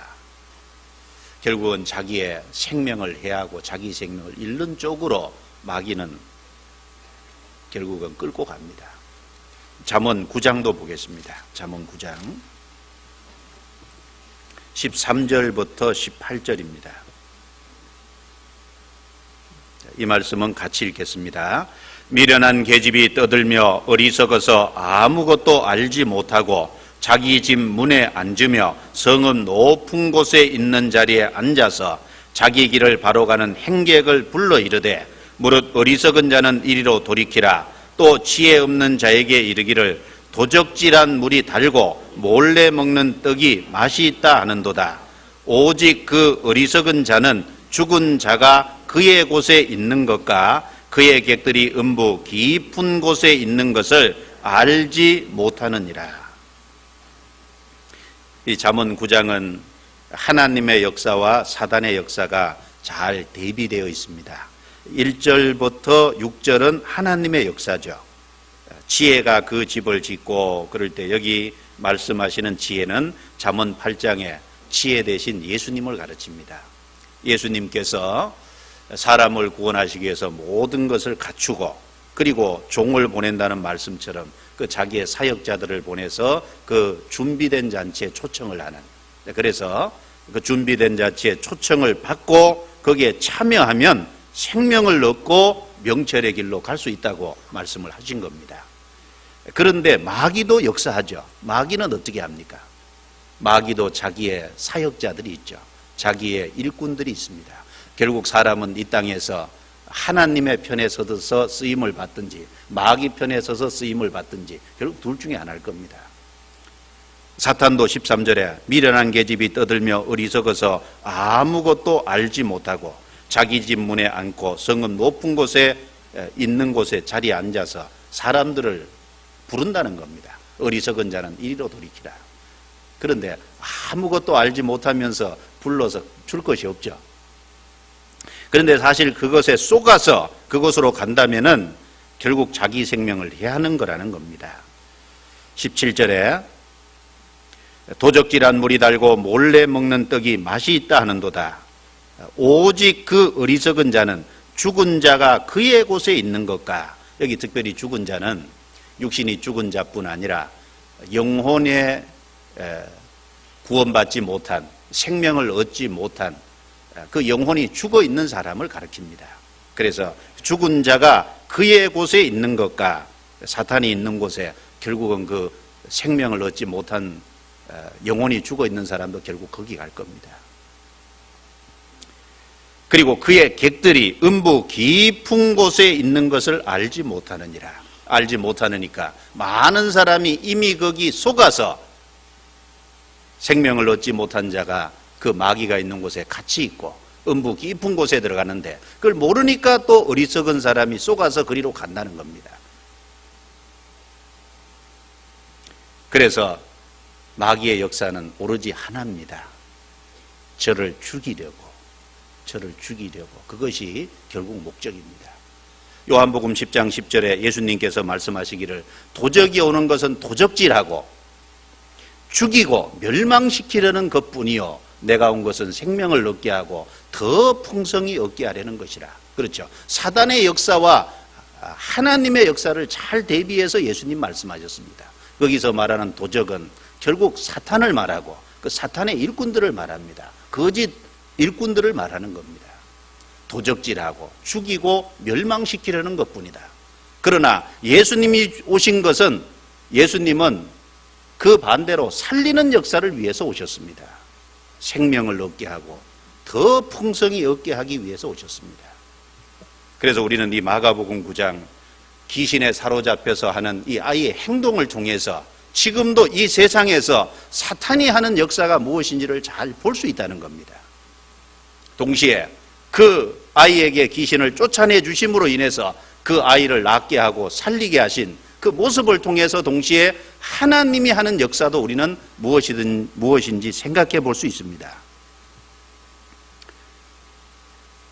결국은 자기의 생명을 해하고 자기 생명을 잃는 쪽으로 마귀는 결국은 끌고 갑니다. 잠언 9장도 보겠습니다. 잠언 9장 13절부터 18절입니다. 이 말씀은 같이 읽겠습니다. 미련한 계집이 떠들며 어리석어서 아무것도 알지 못하고 자기 집 문에 앉으며 성읍 높은 곳에 있는 자리에 앉아서 자기 길을 바로 가는 행객을 불러 이르되 무릇 어리석은 자는 이리로 돌이키라. 또 지혜 없는 자에게 이르기를 도적질한 물이 달고 몰래 먹는 떡이 맛이 있다 하는도다. 오직 그 어리석은 자는 죽은 자가 그의 곳에 있는 것과 그의 객들이 음부 깊은 곳에 있는 것을 알지 못하느니라. 이 잠언 9장은 하나님의 역사와 사단의 역사가 잘 대비되어 있습니다. 1절부터 6절은 하나님의 역사죠. 지혜가 그 집을 짓고 그럴 때 여기 말씀하시는 지혜는 잠언 8장에 지혜 대신 예수님을 가르칩니다. 예수님께서 사람을 구원하시기 위해서 모든 것을 갖추고 그리고 종을 보낸다는 말씀처럼 그 자기의 사역자들을 보내서 그 준비된 잔치에 초청을 하는, 그래서 그 준비된 잔치에 초청을 받고 거기에 참여하면 생명을 얻고 명철의 길로 갈 수 있다고 말씀을 하신 겁니다. 그런데 마귀도 역사하죠. 마귀는 어떻게 합니까? 마귀도 자기의 사역자들이 있죠. 자기의 일꾼들이 있습니다. 결국 사람은 이 땅에서 하나님의 편에 서서 쓰임을 받든지 마귀 편에 서서 쓰임을 받든지 결국 둘 중에 하나일 겁니다. 사탄도 13절에 미련한 계집이 떠들며 어리석어서 아무것도 알지 못하고 자기 집 문에 앉고 성읍 높은 곳에 있는 곳에 자리에 앉아서 사람들을 부른다는 겁니다. 어리석은 자는 이리로 돌이키라. 그런데 아무것도 알지 못하면서 불러서 줄 것이 없죠. 그런데 사실 그것에 속아서 그곳으로 간다면은 결국 자기 생명을 해하는 거라는 겁니다. 17절에 도적질한 물이 달고 몰래 먹는 떡이 맛이 있다 하는도다. 오직 그 어리석은 자는 죽은 자가 그의 곳에 있는 것과, 여기 특별히 죽은 자는 육신이 죽은 자뿐 아니라 영혼에 구원받지 못한, 생명을 얻지 못한 그 영혼이 죽어 있는 사람을 가리킵니다. 그래서 죽은 자가 그의 곳에 있는 것과 사탄이 있는 곳에 결국은 그 생명을 얻지 못한 영혼이 죽어 있는 사람도 결국 거기 갈 겁니다. 그리고 그의 객들이 음부 깊은 곳에 있는 것을 알지 못하느니라. 알지 못하느니까 많은 사람이 이미 거기 속아서 생명을 얻지 못한 자가 그 마귀가 있는 곳에 같이 있고 음부 깊은 곳에 들어가는데 그걸 모르니까 또 어리석은 사람이 속아서 그리로 간다는 겁니다. 그래서 마귀의 역사는 오로지 하나입니다. 저를 죽이려고 그것이 결국 목적입니다. 요한복음 10장 10절에 예수님께서 말씀하시기를 도적이 오는 것은 도적질하고 죽이고 멸망시키려는 것뿐이요 내가 온 것은 생명을 얻게 하고 더 풍성히 얻게 하려는 것이라. 그렇죠. 사단의 역사와 하나님의 역사를 잘 대비해서 예수님 말씀하셨습니다. 거기서 말하는 도적은 결국 사탄을 말하고 그 사탄의 일꾼들을 말합니다. 거짓 일꾼들을 말하는 겁니다. 도적질하고 죽이고 멸망시키려는 것뿐이다. 그러나 예수님이 오신 것은, 예수님은 그 반대로 살리는 역사를 위해서 오셨습니다. 생명을 얻게 하고 더 풍성히 얻게 하기 위해서 오셨습니다. 그래서 우리는 이 마가복음 9장 귀신에 사로잡혀서 하는 이 아이의 행동을 통해서 지금도 이 세상에서 사탄이 하는 역사가 무엇인지를 잘 볼 수 있다는 겁니다. 동시에 그 아이에게 귀신을 쫓아내 주심으로 인해서 그 아이를 낫게 하고 살리게 하신 그 모습을 통해서 동시에 하나님이 하는 역사도 우리는 무엇인지 생각해 볼 수 있습니다.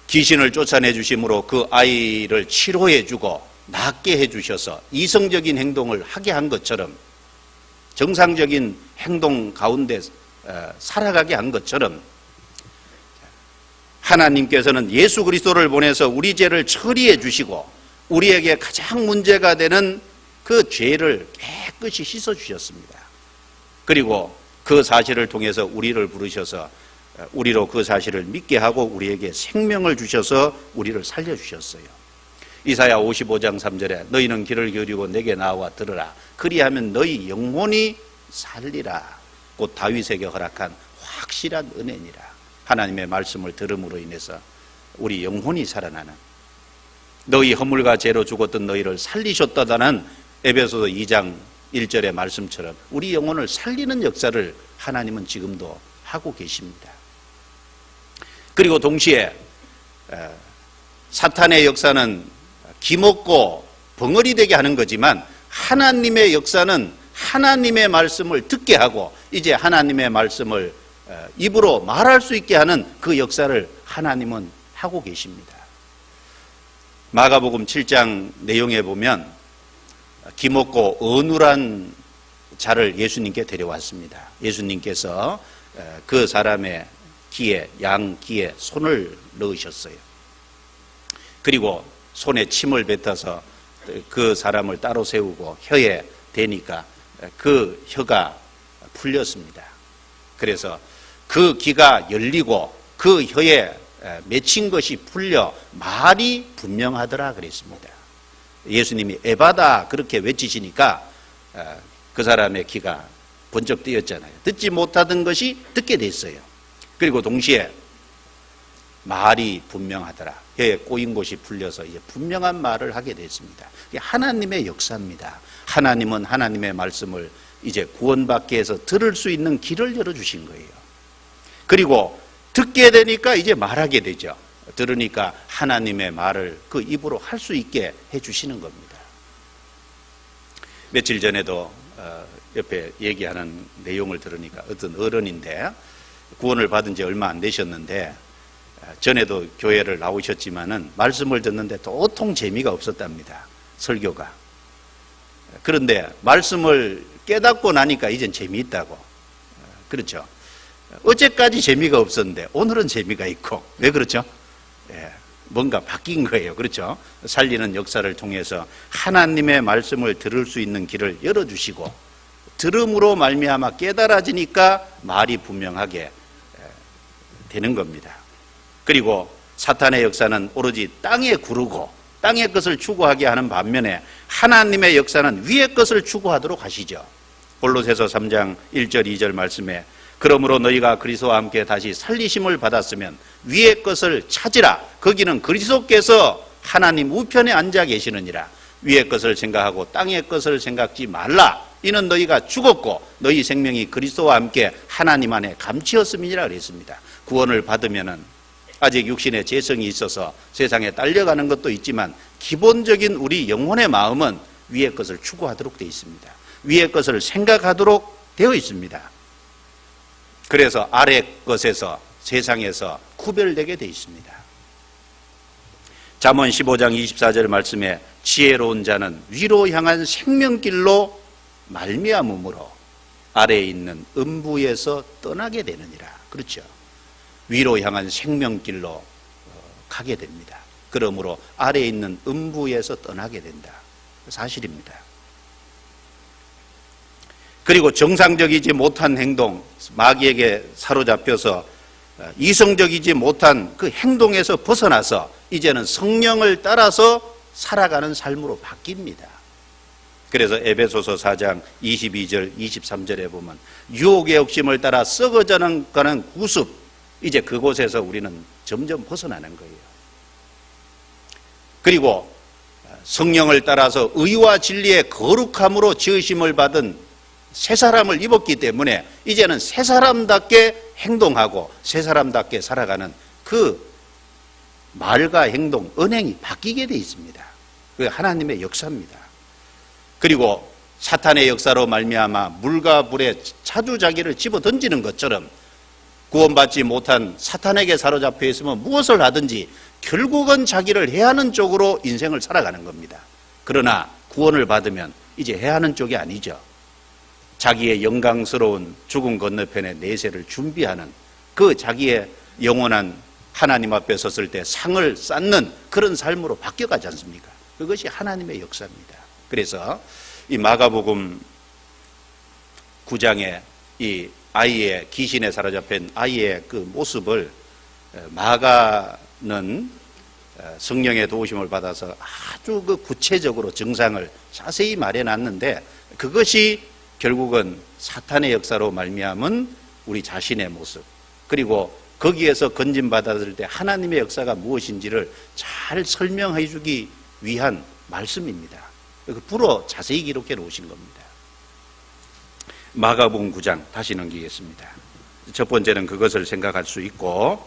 귀신을 쫓아내 주심으로 그 아이를 치료해 주고 낫게 해 주셔서 이성적인 행동을 하게 한 것처럼, 정상적인 행동 가운데 살아가게 한 것처럼 하나님께서는 예수 그리스도를 보내서 우리 죄를 처리해 주시고 우리에게 가장 문제가 되는 그 죄를 깨끗이 씻어 주셨습니다. 그리고 그 사실을 통해서 우리를 부르셔서 우리로 그 사실을 믿게 하고 우리에게 생명을 주셔서 우리를 살려주셨어요. 이사야 55장 3절에 너희는 귀를 기울이고 내게 나와 들으라. 그리하면 너희 영혼이 살리라. 곧 다윗에게 허락한 확실한 은혜니라. 하나님의 말씀을 들음으로 인해서 우리 영혼이 살아나는, 너희 허물과 죄로 죽었던 너희를 살리셨다는 에베소서 2장 1절의 말씀처럼 우리 영혼을 살리는 역사를 하나님은 지금도 하고 계십니다. 그리고 동시에 사탄의 역사는 기먹고 벙어리 되게 하는 거지만 하나님의 역사는 하나님의 말씀을 듣게 하고 이제 하나님의 말씀을 입으로 말할 수 있게 하는 그 역사를 하나님은 하고 계십니다. 마가복음 7장 내용에 보면 기먹고 어눌한 자를 예수님께 데려왔습니다. 예수님께서 그 사람의 귀에, 양 귀에 손을 넣으셨어요. 그리고 손에 침을 뱉어서 그 사람을 따로 세우고 혀에 대니까 그 혀가 풀렸습니다. 그래서 그 귀가 열리고 그 혀에 맺힌 것이 풀려 말이 분명하더라 그랬습니다. 예수님이 에바다 그렇게 외치시니까 그 사람의 귀가 번쩍 뜨였잖아요. 듣지 못하던 것이 듣게 됐어요. 그리고 동시에 말이 분명하더라. 혀에 꼬인 곳이 풀려서 이제 분명한 말을 하게 됐습니다. 이게 하나님의 역사입니다. 하나님은 하나님의 말씀을 이제 구원받게 해서 들을 수 있는 길을 열어주신 거예요. 그리고 듣게 되니까 이제 말하게 되죠. 들으니까 하나님의 말을 그 입으로 할 수 있게 해주시는 겁니다. 며칠 전에도 옆에 얘기하는 내용을 들으니까 어떤 어른인데 구원을 받은 지 얼마 안 되셨는데 전에도 교회를 나오셨지만은 말씀을 듣는데 도통 재미가 없었답니다. 설교가. 그런데 말씀을 깨닫고 나니까 이젠 재미있다고. 그렇죠. 어제까지 재미가 없었는데 오늘은 재미가 있고. 왜 그렇죠? 뭔가 바뀐 거예요. 그렇죠? 살리는 역사를 통해서 하나님의 말씀을 들을 수 있는 길을 열어주시고 들음으로 말미암아 깨달아지니까 말이 분명하게 되는 겁니다. 그리고 사탄의 역사는 오로지 땅에 구르고 땅의 것을 추구하게 하는 반면에 하나님의 역사는 위의 것을 추구하도록 하시죠. 골로새서 3장 1절 2절 말씀에 그러므로 너희가 그리스도와 함께 다시 살리심을 받았으면 위의 것을 찾으라. 거기는 그리스도께서 하나님 우편에 앉아 계시느니라. 위의 것을 생각하고 땅의 것을 생각지 말라. 이는 너희가 죽었고 너희 생명이 그리스도와 함께 하나님 안에 감추었음이니라 그랬습니다. 구원을 받으면은 아직 육신의 재성이 있어서 세상에 딸려가는 것도 있지만 기본적인 우리 영혼의 마음은 위의 것을 추구하도록 되어 있습니다. 위의 것을 생각하도록 되어 있습니다. 그래서 아래 것에서 세상에서 구별되게 되어 있습니다. 잠언 15장 24절 말씀에 지혜로운 자는 위로 향한 생명길로 말미암음으로 아래에 있는 음부에서 떠나게 되느니라. 그렇죠. 위로 향한 생명길로 가게 됩니다. 그러므로 아래에 있는 음부에서 떠나게 된다. 사실입니다. 그리고 정상적이지 못한 행동, 마귀에게 사로잡혀서 이성적이지 못한 그 행동에서 벗어나서 이제는 성령을 따라서 살아가는 삶으로 바뀝니다. 그래서 에베소서 4장 22절 23절에 보면 유혹의 욕심을 따라 썩어져가는 구습, 이제 그곳에서 우리는 점점 벗어나는 거예요. 그리고 성령을 따라서 의와 진리의 거룩함으로 지으심을 받은 새 사람을 입었기 때문에 이제는 새 사람답게 행동하고 새 사람답게 살아가는 그 말과 행동, 언행이 바뀌게 되어 있습니다. 그게 하나님의 역사입니다. 그리고 사탄의 역사로 말미암아 물과 불에 자주자기를 집어 던지는 것처럼 구원받지 못한 사탄에게 사로잡혀 있으면 무엇을 하든지 결국은 자기를 해하는 쪽으로 인생을 살아가는 겁니다. 그러나 구원을 받으면 이제 해하는 쪽이 아니죠. 자기의 영광스러운 죽음 건너편에 내세를 준비하는 그 자기의 영원한 하나님 앞에 섰을 때 상을 쌓는 그런 삶으로 바뀌어가지 않습니까? 그것이 하나님의 역사입니다. 그래서 이 마가복음 9장에 이 아이의 귀신에 사로잡힌 아이의 그 모습을 마가는 성령의 도우심을 받아서 아주 그 구체적으로 증상을 자세히 말해놨는데 그것이 결국은 사탄의 역사로 말미암은 우리 자신의 모습, 그리고 거기에서 건진받았을 때 하나님의 역사가 무엇인지를 잘 설명해 주기 위한 말씀입니다. 불어 자세히 기록해 놓으신 겁니다. 마가복음 9장 다시 넘기겠습니다. 첫 번째는 그것을 생각할 수 있고,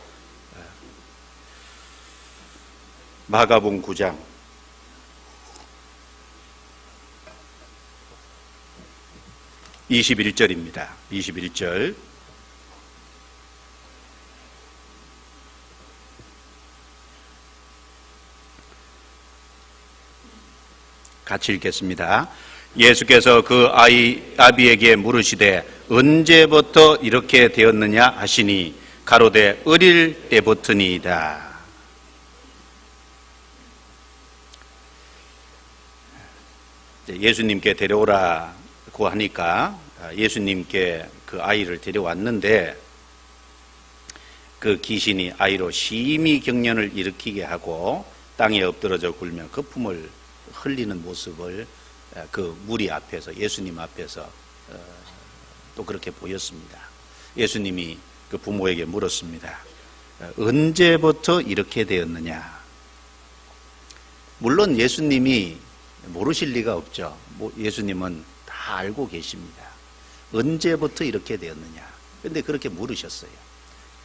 마가복음 9장 21절입니다. 21절. 같이 읽겠습니다. 예수께서 그 아비에게 물으시되 언제부터 이렇게 되었느냐 하시니 가로되 어릴 때부터니이다. 예수님께 데려오라고 하니까 예수님께 그 아이를 데려왔는데 그 귀신이 아이로 심히 경련을 일으키게 하고 땅에 엎드러져 굴며 거품을 흘리는 모습을 그 무리 앞에서, 예수님 앞에서 또 그렇게 보였습니다. 예수님이 그 부모에게 물었습니다. 언제부터 이렇게 되었느냐? 물론 예수님이 모르실 리가 없죠. 예수님은 다 알고 계십니다. 언제부터 이렇게 되었느냐? 그런데 그렇게 물으셨어요.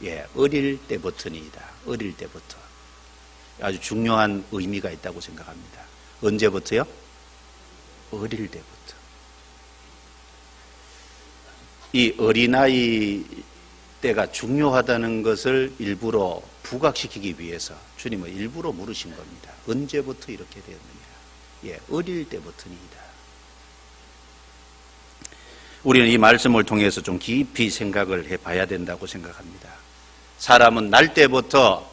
예, 어릴 때부터니이다. 어릴 때부터. 아주 중요한 의미가 있다고 생각합니다. 언제부터요? 어릴 때부터. 이 어린아이 때가 중요하다는 것을 일부러 부각시키기 위해서 주님은 일부러 물으신 겁니다. 언제부터 이렇게 되었느냐? 예, 어릴 때부터니이다. 우리는 이 말씀을 통해서 좀 깊이 생각을 해봐야 된다고 생각합니다. 사람은 날 때부터,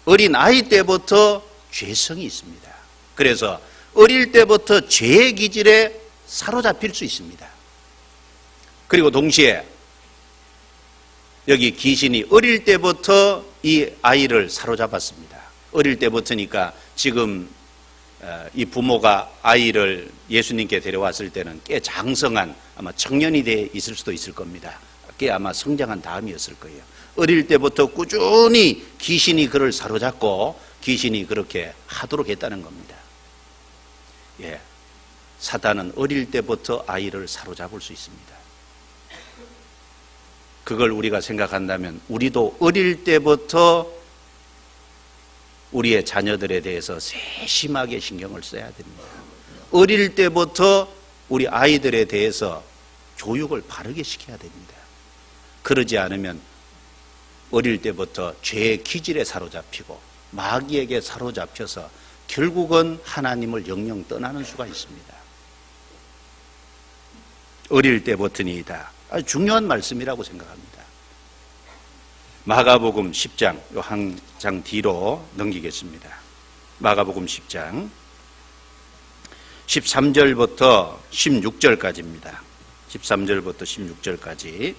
어린 아이 때부터 죄성이 있습니다. 그래서 어릴 때부터 죄의 기질에 사로잡힐 수 있습니다. 그리고 동시에 여기 귀신이 어릴 때부터 이 아이를 사로잡았습니다. 어릴 때부터니까 지금 이 부모가 아이를 예수님께 데려왔을 때는 꽤 장성한 아마 청년이 돼 있을 수도 있을 겁니다. 꽤 아마 성장한 다음이었을 거예요. 어릴 때부터 꾸준히 귀신이 그를 사로잡고 귀신이 그렇게 하도록 했다는 겁니다. 예, 사단은 어릴 때부터 아이를 사로잡을 수 있습니다. 그걸 우리가 생각한다면 우리도 어릴 때부터 우리의 자녀들에 대해서 세심하게 신경을 써야 됩니다. 어릴 때부터 우리 아이들에 대해서 교육을 바르게 시켜야 됩니다. 그러지 않으면 어릴 때부터 죄의 기질에 사로잡히고 마귀에게 사로잡혀서 결국은 하나님을 영영 떠나는 수가 있습니다. 어릴 때부터니이다. 아주 중요한 말씀이라고 생각합니다. 마가복음 10장, 한 장 뒤로 넘기겠습니다. 마가복음 10장 13절부터 16절까지입니다. 13절부터 16절까지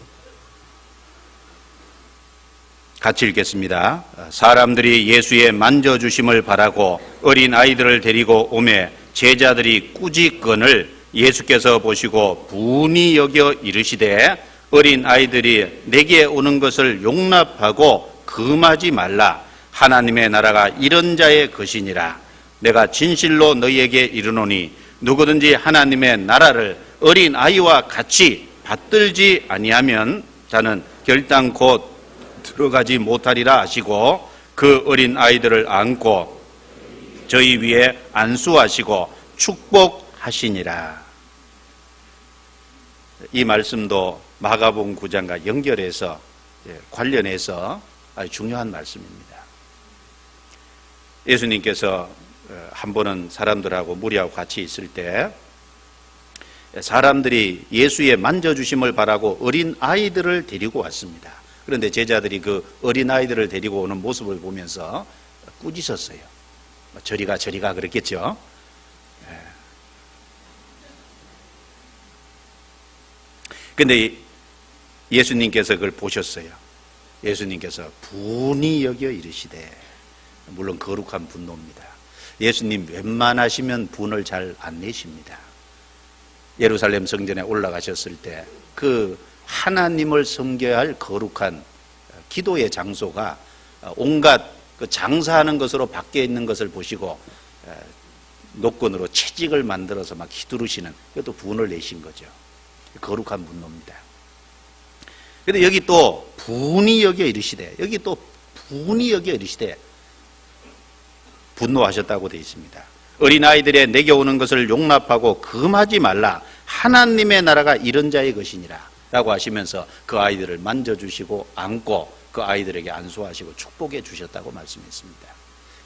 같이 읽겠습니다. 사람들이 예수의 만져주심을 바라고 어린 아이들을 데리고 오매 제자들이 꾸짖건을 예수께서 보시고 분이 여겨 이르시되 어린 아이들이 내게 오는 것을 용납하고 금하지 말라. 하나님의 나라가 이런 자의 것이니라. 내가 진실로 너희에게 이르노니 누구든지 하나님의 나라를 어린 아이와 같이 받들지 아니하면 자는 결단코 들어가지 못하리라 하시고 그 어린 아이들을 안고 저희 위에 안수하시고 축복하시니라. 이 말씀도 마가복음 9장과 연결해서 관련해서 아주 중요한 말씀입니다. 예수님께서 한 번은 사람들하고 무리하고 같이 있을 때 사람들이 예수의 만져주심을 바라고 어린 아이들을 데리고 왔습니다. 그런데 제자들이 그 어린 아이들을 데리고 오는 모습을 보면서 꾸짖었어요. 저리가 그랬겠죠. 그런데 예수님께서 그걸 보셨어요. 예수님께서 분이 여겨 이르시되, 물론 거룩한 분노입니다. 예수님 웬만하시면 분을 잘 안 내십니다. 예루살렘 성전에 올라가셨을 때 그 하나님을 섬겨야 할 거룩한 기도의 장소가 온갖 그 장사하는 것으로 바뀌어 있는 것을 보시고 노건으로 채찍을 만들어서 막 휘두르시는, 그것도 분을 내신 거죠. 거룩한 분노입니다. 그런데 여기 또 분이 여겨 이르시되, 여기 또 분이 여겨 이르시되 분노하셨다고 되어 있습니다. 어린아이들의 내게 오는 것을 용납하고 금하지 말라. 하나님의 나라가 이런 자의 것이니라 라고 하시면서 그 아이들을 만져주시고 안고 그 아이들에게 안수하시고 축복해 주셨다고 말씀했습니다.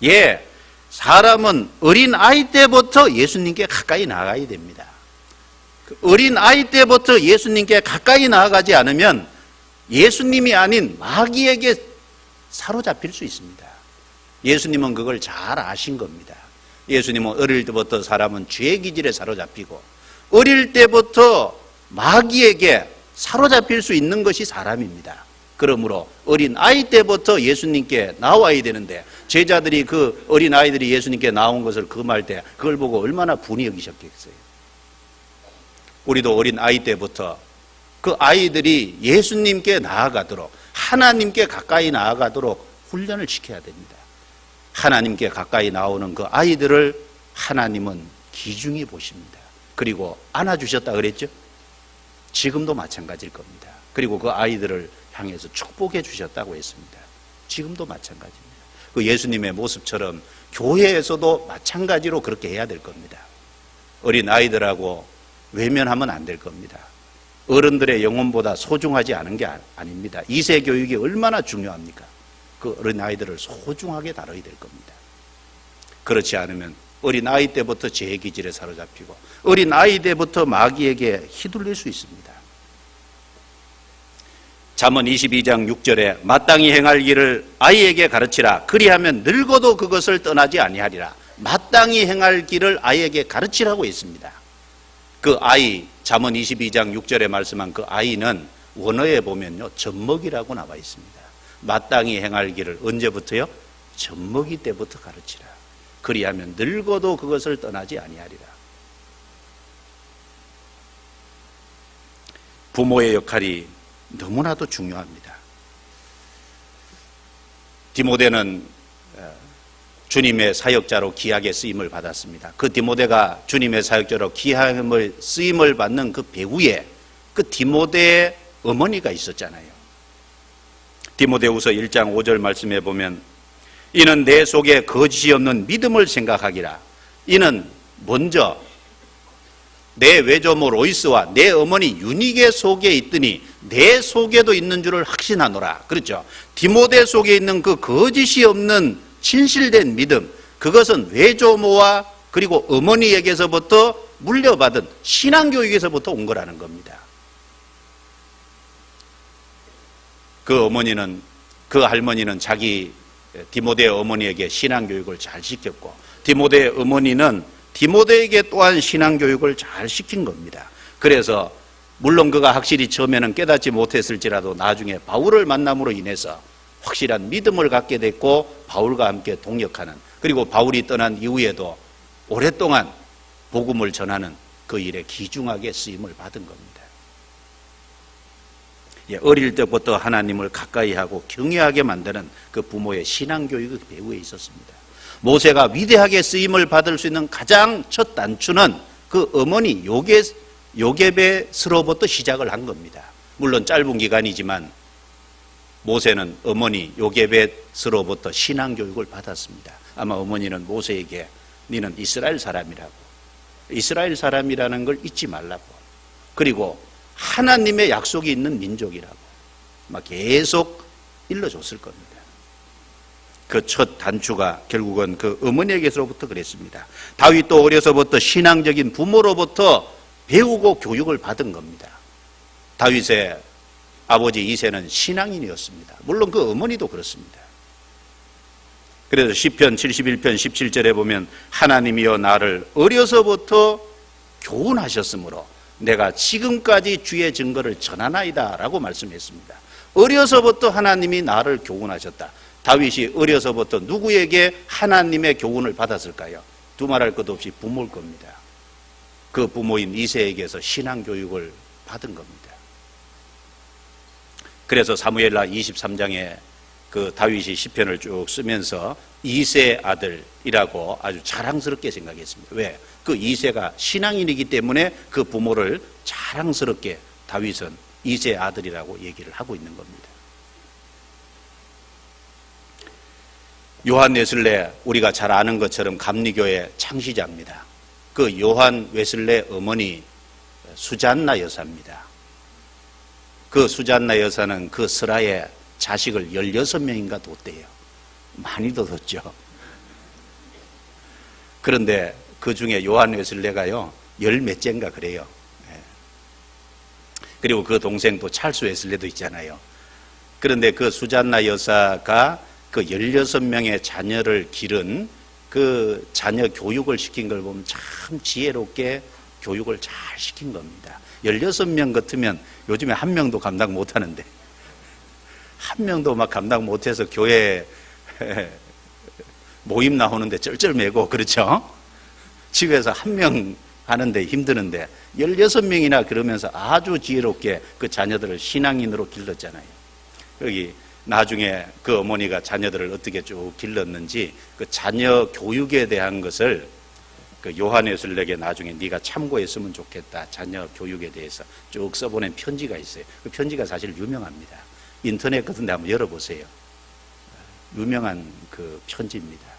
예, 사람은 어린아이 때부터 예수님께 가까이 나아가야 됩니다. 어린아이 때부터 예수님께 가까이 나아가지 않으면 예수님이 아닌 마귀에게 사로잡힐 수 있습니다. 예수님은 그걸 잘 아신 겁니다. 예수님은 어릴 때부터 사람은 죄의 기질에 사로잡히고 어릴 때부터 마귀에게 사로잡힐 수 있는 것이 사람입니다. 그러므로 어린 아이 때부터 예수님께 나와야 되는데 제자들이 그 어린 아이들이 예수님께 나온 것을 금할 때 그걸 보고 얼마나 분이 여기셨겠어요. 우리도 어린 아이 때부터 그 아이들이 예수님께 나아가도록 하나님께 가까이 나아가도록 훈련을 시켜야 됩니다. 하나님께 가까이 나오는 그 아이들을 하나님은 귀중히 보십니다. 그리고 안아주셨다 그랬죠? 지금도 마찬가지일 겁니다. 그리고 그 아이들을 향해서 축복해 주셨다고 했습니다. 지금도 마찬가지입니다. 그 예수님의 모습처럼 교회에서도 마찬가지로 그렇게 해야 될 겁니다. 어린 아이들하고 외면하면 안 될 겁니다. 어른들의 영혼보다 소중하지 않은 게 아닙니다. 2세 교육이 얼마나 중요합니까? 그 어린 아이들을 소중하게 다뤄야 될 겁니다. 그렇지 않으면 어린 아이 때부터 죄의 기질에 사로잡히고 어린 아이 때부터 마귀에게 휘둘릴 수 있습니다. 잠언 22장 6절에 마땅히 행할 길을 아이에게 가르치라. 그리하면 늙어도 그것을 떠나지 아니하리라. 마땅히 행할 길을 아이에게 가르치라고 했습니다. 그 아이, 잠언 22장 6절에 말씀한 그 아이는 원어에 보면요, 젖먹이라고 나와 있습니다. 마땅히 행할 길을 언제부터요? 젖먹이 때부터 가르치라. 그리하면 늙어도 그것을 떠나지 아니하리라. 부모의 역할이 너무나도 중요합니다. 디모데는 주님의 사역자로 귀하게 쓰임을 받았습니다. 그 디모데가 주님의 사역자로 귀함을 쓰임을 받는 그 배후에 그 디모데의 어머니가 있었잖아요. 디모데후서 1장 5절 말씀에 보면 이는 내 속에 거짓이 없는 믿음을 생각하기라. 이는 먼저 내 외조모 로이스와 내 어머니 유니게 속에 있더니 내 속에도 있는 줄을 확신하노라. 그렇죠. 디모데 속에 있는 그 거짓이 없는 진실된 믿음, 그것은 외조모와 그리고 어머니에게서부터 물려받은 신앙교육에서부터 온 거라는 겁니다. 그 어머니는, 그 할머니는 자기 디모데의 어머니에게 신앙교육을 잘 시켰고 디모데의 어머니는 디모데에게 또한 신앙교육을 잘 시킨 겁니다. 그래서 물론 그가 확실히 처음에는 깨닫지 못했을지라도 나중에 바울을 만남으로 인해서 확실한 믿음을 갖게 됐고 바울과 함께 동역하는, 그리고 바울이 떠난 이후에도 오랫동안 복음을 전하는 그 일에 귀중하게 쓰임을 받은 겁니다. 어릴 때부터 하나님을 가까이 하고 경외하게 만드는 그 부모의 신앙교육의 배후에 있었습니다. 모세가 위대하게 쓰임을 받을 수 있는 가장 첫 단추는 그 어머니 요게벳으로부터 시작을 한 겁니다. 물론 짧은 기간이지만 모세는 어머니 요게벳으로부터 신앙교육을 받았습니다. 아마 어머니는 모세에게 너는 이스라엘 사람이라고, 이스라엘 사람이라는 걸 잊지 말라고, 그리고 하나님의 약속이 있는 민족이라고 막 계속 일러줬을 겁니다. 그 첫 단추가 결국은 그 어머니에게서부터 그랬습니다. 다윗도 어려서부터 신앙적인 부모로부터 배우고 교육을 받은 겁니다. 다윗의 아버지 이새는 신앙인이었습니다. 물론 그 어머니도 그렇습니다. 그래서 시편 71편 17절에 보면 하나님이여 나를 어려서부터 교훈하셨으므로 내가 지금까지 주의 증거를 전하나이다 라고 말씀했습니다. 어려서부터 하나님이 나를 교훈하셨다. 다윗이 어려서부터 누구에게 하나님의 교훈을 받았을까요? 두말할 것 없이 부모일 겁니다. 그 부모인 이새에게서 신앙교육을 받은 겁니다. 그래서 사무엘하 23장에 그 다윗이 시편을 쭉 쓰면서 이새 아들이라고 아주 자랑스럽게 생각했습니다. 왜? 그 이새가 신앙인이기 때문에 그 부모를 자랑스럽게 다윗은 이새 아들이라고 얘기를 하고 있는 겁니다. 요한 웨슬레, 우리가 잘 아는 것처럼 감리교의 창시자입니다. 그 요한 웨슬레 어머니 수잔나 여사입니다. 그 수잔나 여사는 그 스라에 자식을 16명인가 뒀대요. 많이 뒀었죠. 그런데 그 중에 요한 웨슬레가요, 10몇째인가 그래요. 그리고 그 동생도 찰스 웨슬레도 있잖아요. 그런데 그 수잔나 여사가 그 16명의 자녀를 기른 그 자녀 교육을 시킨 걸 보면 참 지혜롭게 교육을 잘 시킨 겁니다. 16명 같으면 요즘에 한 명도 감당 못 하는데, 한 명도 막 감당 못해서 교회 모임 나오는데 쩔쩔매고, 그렇죠? 집에서 한 명 하는데 힘드는데 16명이나 그러면서 아주 지혜롭게 그 자녀들을 신앙인으로 길렀잖아요. 여기 나중에 그 어머니가 자녀들을 어떻게 쭉 길렀는지 그 자녀 교육에 대한 것을 그 요한예술에게 나중에 네가 참고했으면 좋겠다, 자녀 교육에 대해서 쭉 써보낸 편지가 있어요. 그 편지가 사실 유명합니다. 인터넷 같은 데 한번 열어보세요. 유명한 그 편지입니다.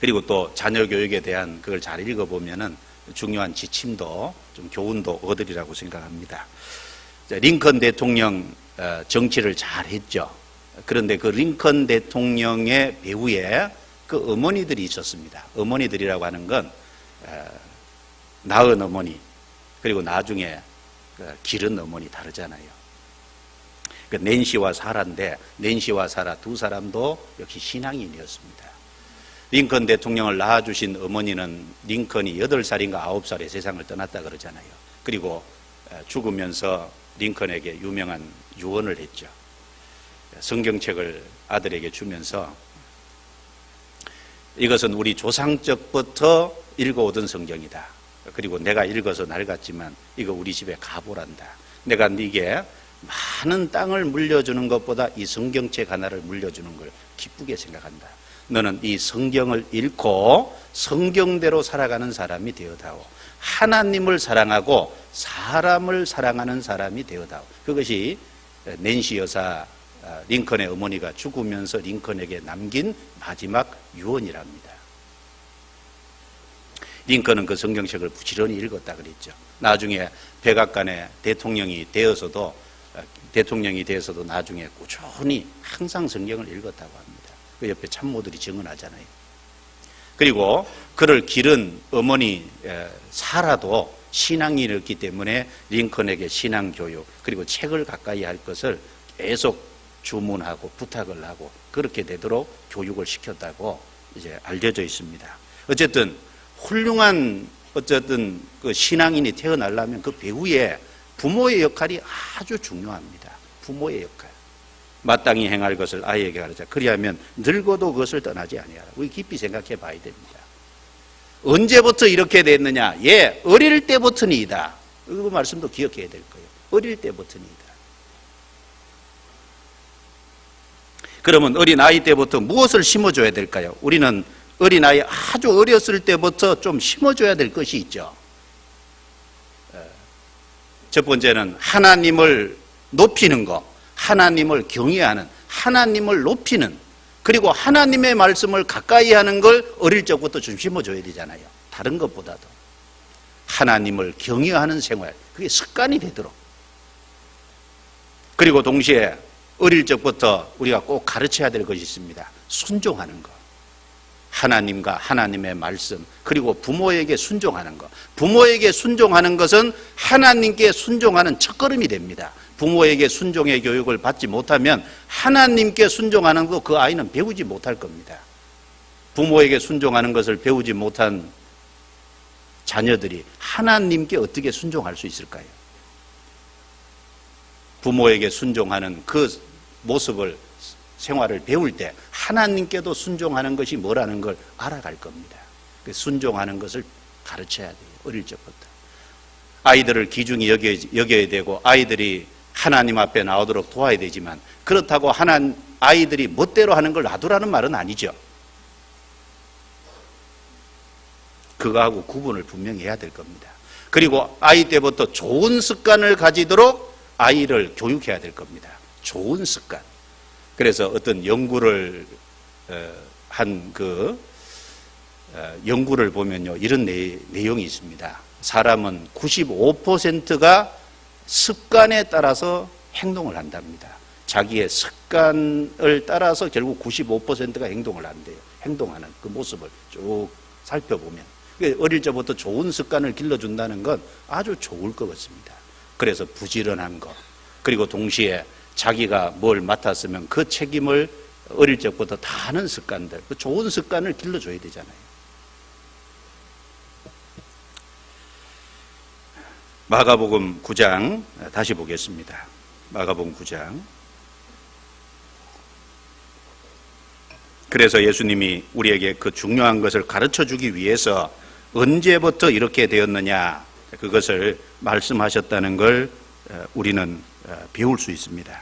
그리고 또 자녀 교육에 대한 그걸 잘 읽어보면은 중요한 지침도 좀 교훈도 얻으리라고 생각합니다. 링컨 대통령 정치를 잘 했죠. 그런데 그 링컨 대통령의 배후에 그 어머니들이 있었습니다. 어머니들이라고 하는 건 낳은 어머니, 그리고 나중에 기른 어머니 다르잖아요. 그 낸시와 사라인데, 낸시와 사라 두 사람도 역시 신앙인이었습니다. 링컨 대통령을 낳아주신 어머니는 링컨이 8살인가 9살에 세상을 떠났다 그러잖아요. 그리고 죽으면서 링컨에게 유명한 유언을 했죠. 성경책을 아들에게 주면서 이것은 우리 조상 적부터 읽어오던 성경이다. 그리고 내가 읽어서 낡았지만 이거 우리 집에 가보란다. 내가 네게 많은 땅을 물려주는 것보다 이 성경책 하나를 물려주는 걸 기쁘게 생각한다. 너는 이 성경을 읽고 성경대로 살아가는 사람이 되어다오. 하나님을 사랑하고 사람을 사랑하는 사람이 되어다오. 그것이 낸시 여사, 링컨의 어머니가 죽으면서 링컨에게 남긴 마지막 유언이랍니다. 링컨은 그 성경책을 부지런히 읽었다 그랬죠. 나중에 백악관의 대통령이 되어서도 나중에 꾸준히 항상 성경을 읽었다고 합니다. 그 옆에 참모들이 증언하잖아요. 그리고 그를 기른 어머니 사라도 신앙인이었기 때문에 링컨에게 신앙교육, 그리고 책을 가까이 할 것을 계속 주문하고 부탁을 하고 그렇게 되도록 교육을 시켰다고 이제 알려져 있습니다. 어쨌든 훌륭한 그 신앙인이 태어나려면 그 배후에 부모의 역할이 아주 중요합니다. 부모의 역할. 마땅히 행할 것을 아이에게 가르쳐. 그리하면 늙어도 그것을 떠나지 아니하라. 우리 깊이 생각해 봐야 됩니다. 언제부터 이렇게 됐느냐? 어릴 때부터니이다. 그 말씀도 기억해야 될 거예요. 어릴 때부터니이다. 그러면 어린아이 때부터 무엇을 심어줘야 될까요? 우리는 어린아이 아주 어렸을 때부터 좀 심어줘야 될 것이 있죠. 첫 번째는 하나님을 높이는 것, 하나님을 경외하는, 하나님을 높이는, 그리고 하나님의 말씀을 가까이 하는 걸 어릴 적부터 좀 심어줘야 되잖아요. 다른 것보다도 하나님을 경외하는 생활, 그게 습관이 되도록. 그리고 동시에 어릴 적부터 우리가 꼭 가르쳐야 될 것이 있습니다. 순종하는 것. 하나님과 하나님의 말씀, 그리고 부모에게 순종하는 것. 부모에게 순종하는 것은 하나님께 순종하는 첫걸음이 됩니다. 부모에게 순종의 교육을 받지 못하면 하나님께 순종하는 것 그 아이는 배우지 못할 겁니다. 부모에게 순종하는 것을 배우지 못한 자녀들이 하나님께 어떻게 순종할 수 있을까요? 부모에게 순종하는 그 모습을, 생활을 배울 때 하나님께도 순종하는 것이 뭐라는 걸 알아갈 겁니다. 순종하는 것을 가르쳐야 돼요. 어릴 적부터. 아이들을 귀중히 여겨야 되고 아이들이 하나님 앞에 나오도록 도와야 되지만, 그렇다고 아이들이 멋대로 하는 걸 놔두라는 말은 아니죠. 그거하고 구분을 분명히 해야 될 겁니다. 그리고 아이 때부터 좋은 습관을 가지도록 아이를 교육해야 될 겁니다. 좋은 습관. 그래서 어떤 연구를 한 연구를 보면요, 이런 내용이 있습니다. 사람은 95%가 습관에 따라서 행동을 한답니다. 자기의 습관을 따라서 결국 95%가 행동을 한대요. 행동하는 그 모습을 쭉 살펴보면. 어릴 적부터 좋은 습관을 길러준다는 건 아주 좋을 것 같습니다. 그래서 부지런한 것, 그리고 동시에 자기가 뭘 맡았으면 그 책임을 어릴 적부터 다 하는 습관들, 그 좋은 습관을 길러줘야 되잖아요. 마가복음 9장 다시 보겠습니다. 마가복음 9장. 그래서 예수님이 우리에게 그 중요한 것을 가르쳐 주기 위해서 언제부터 이렇게 되었느냐, 그것을 말씀하셨다는 걸 우리는 배울 수 있습니다.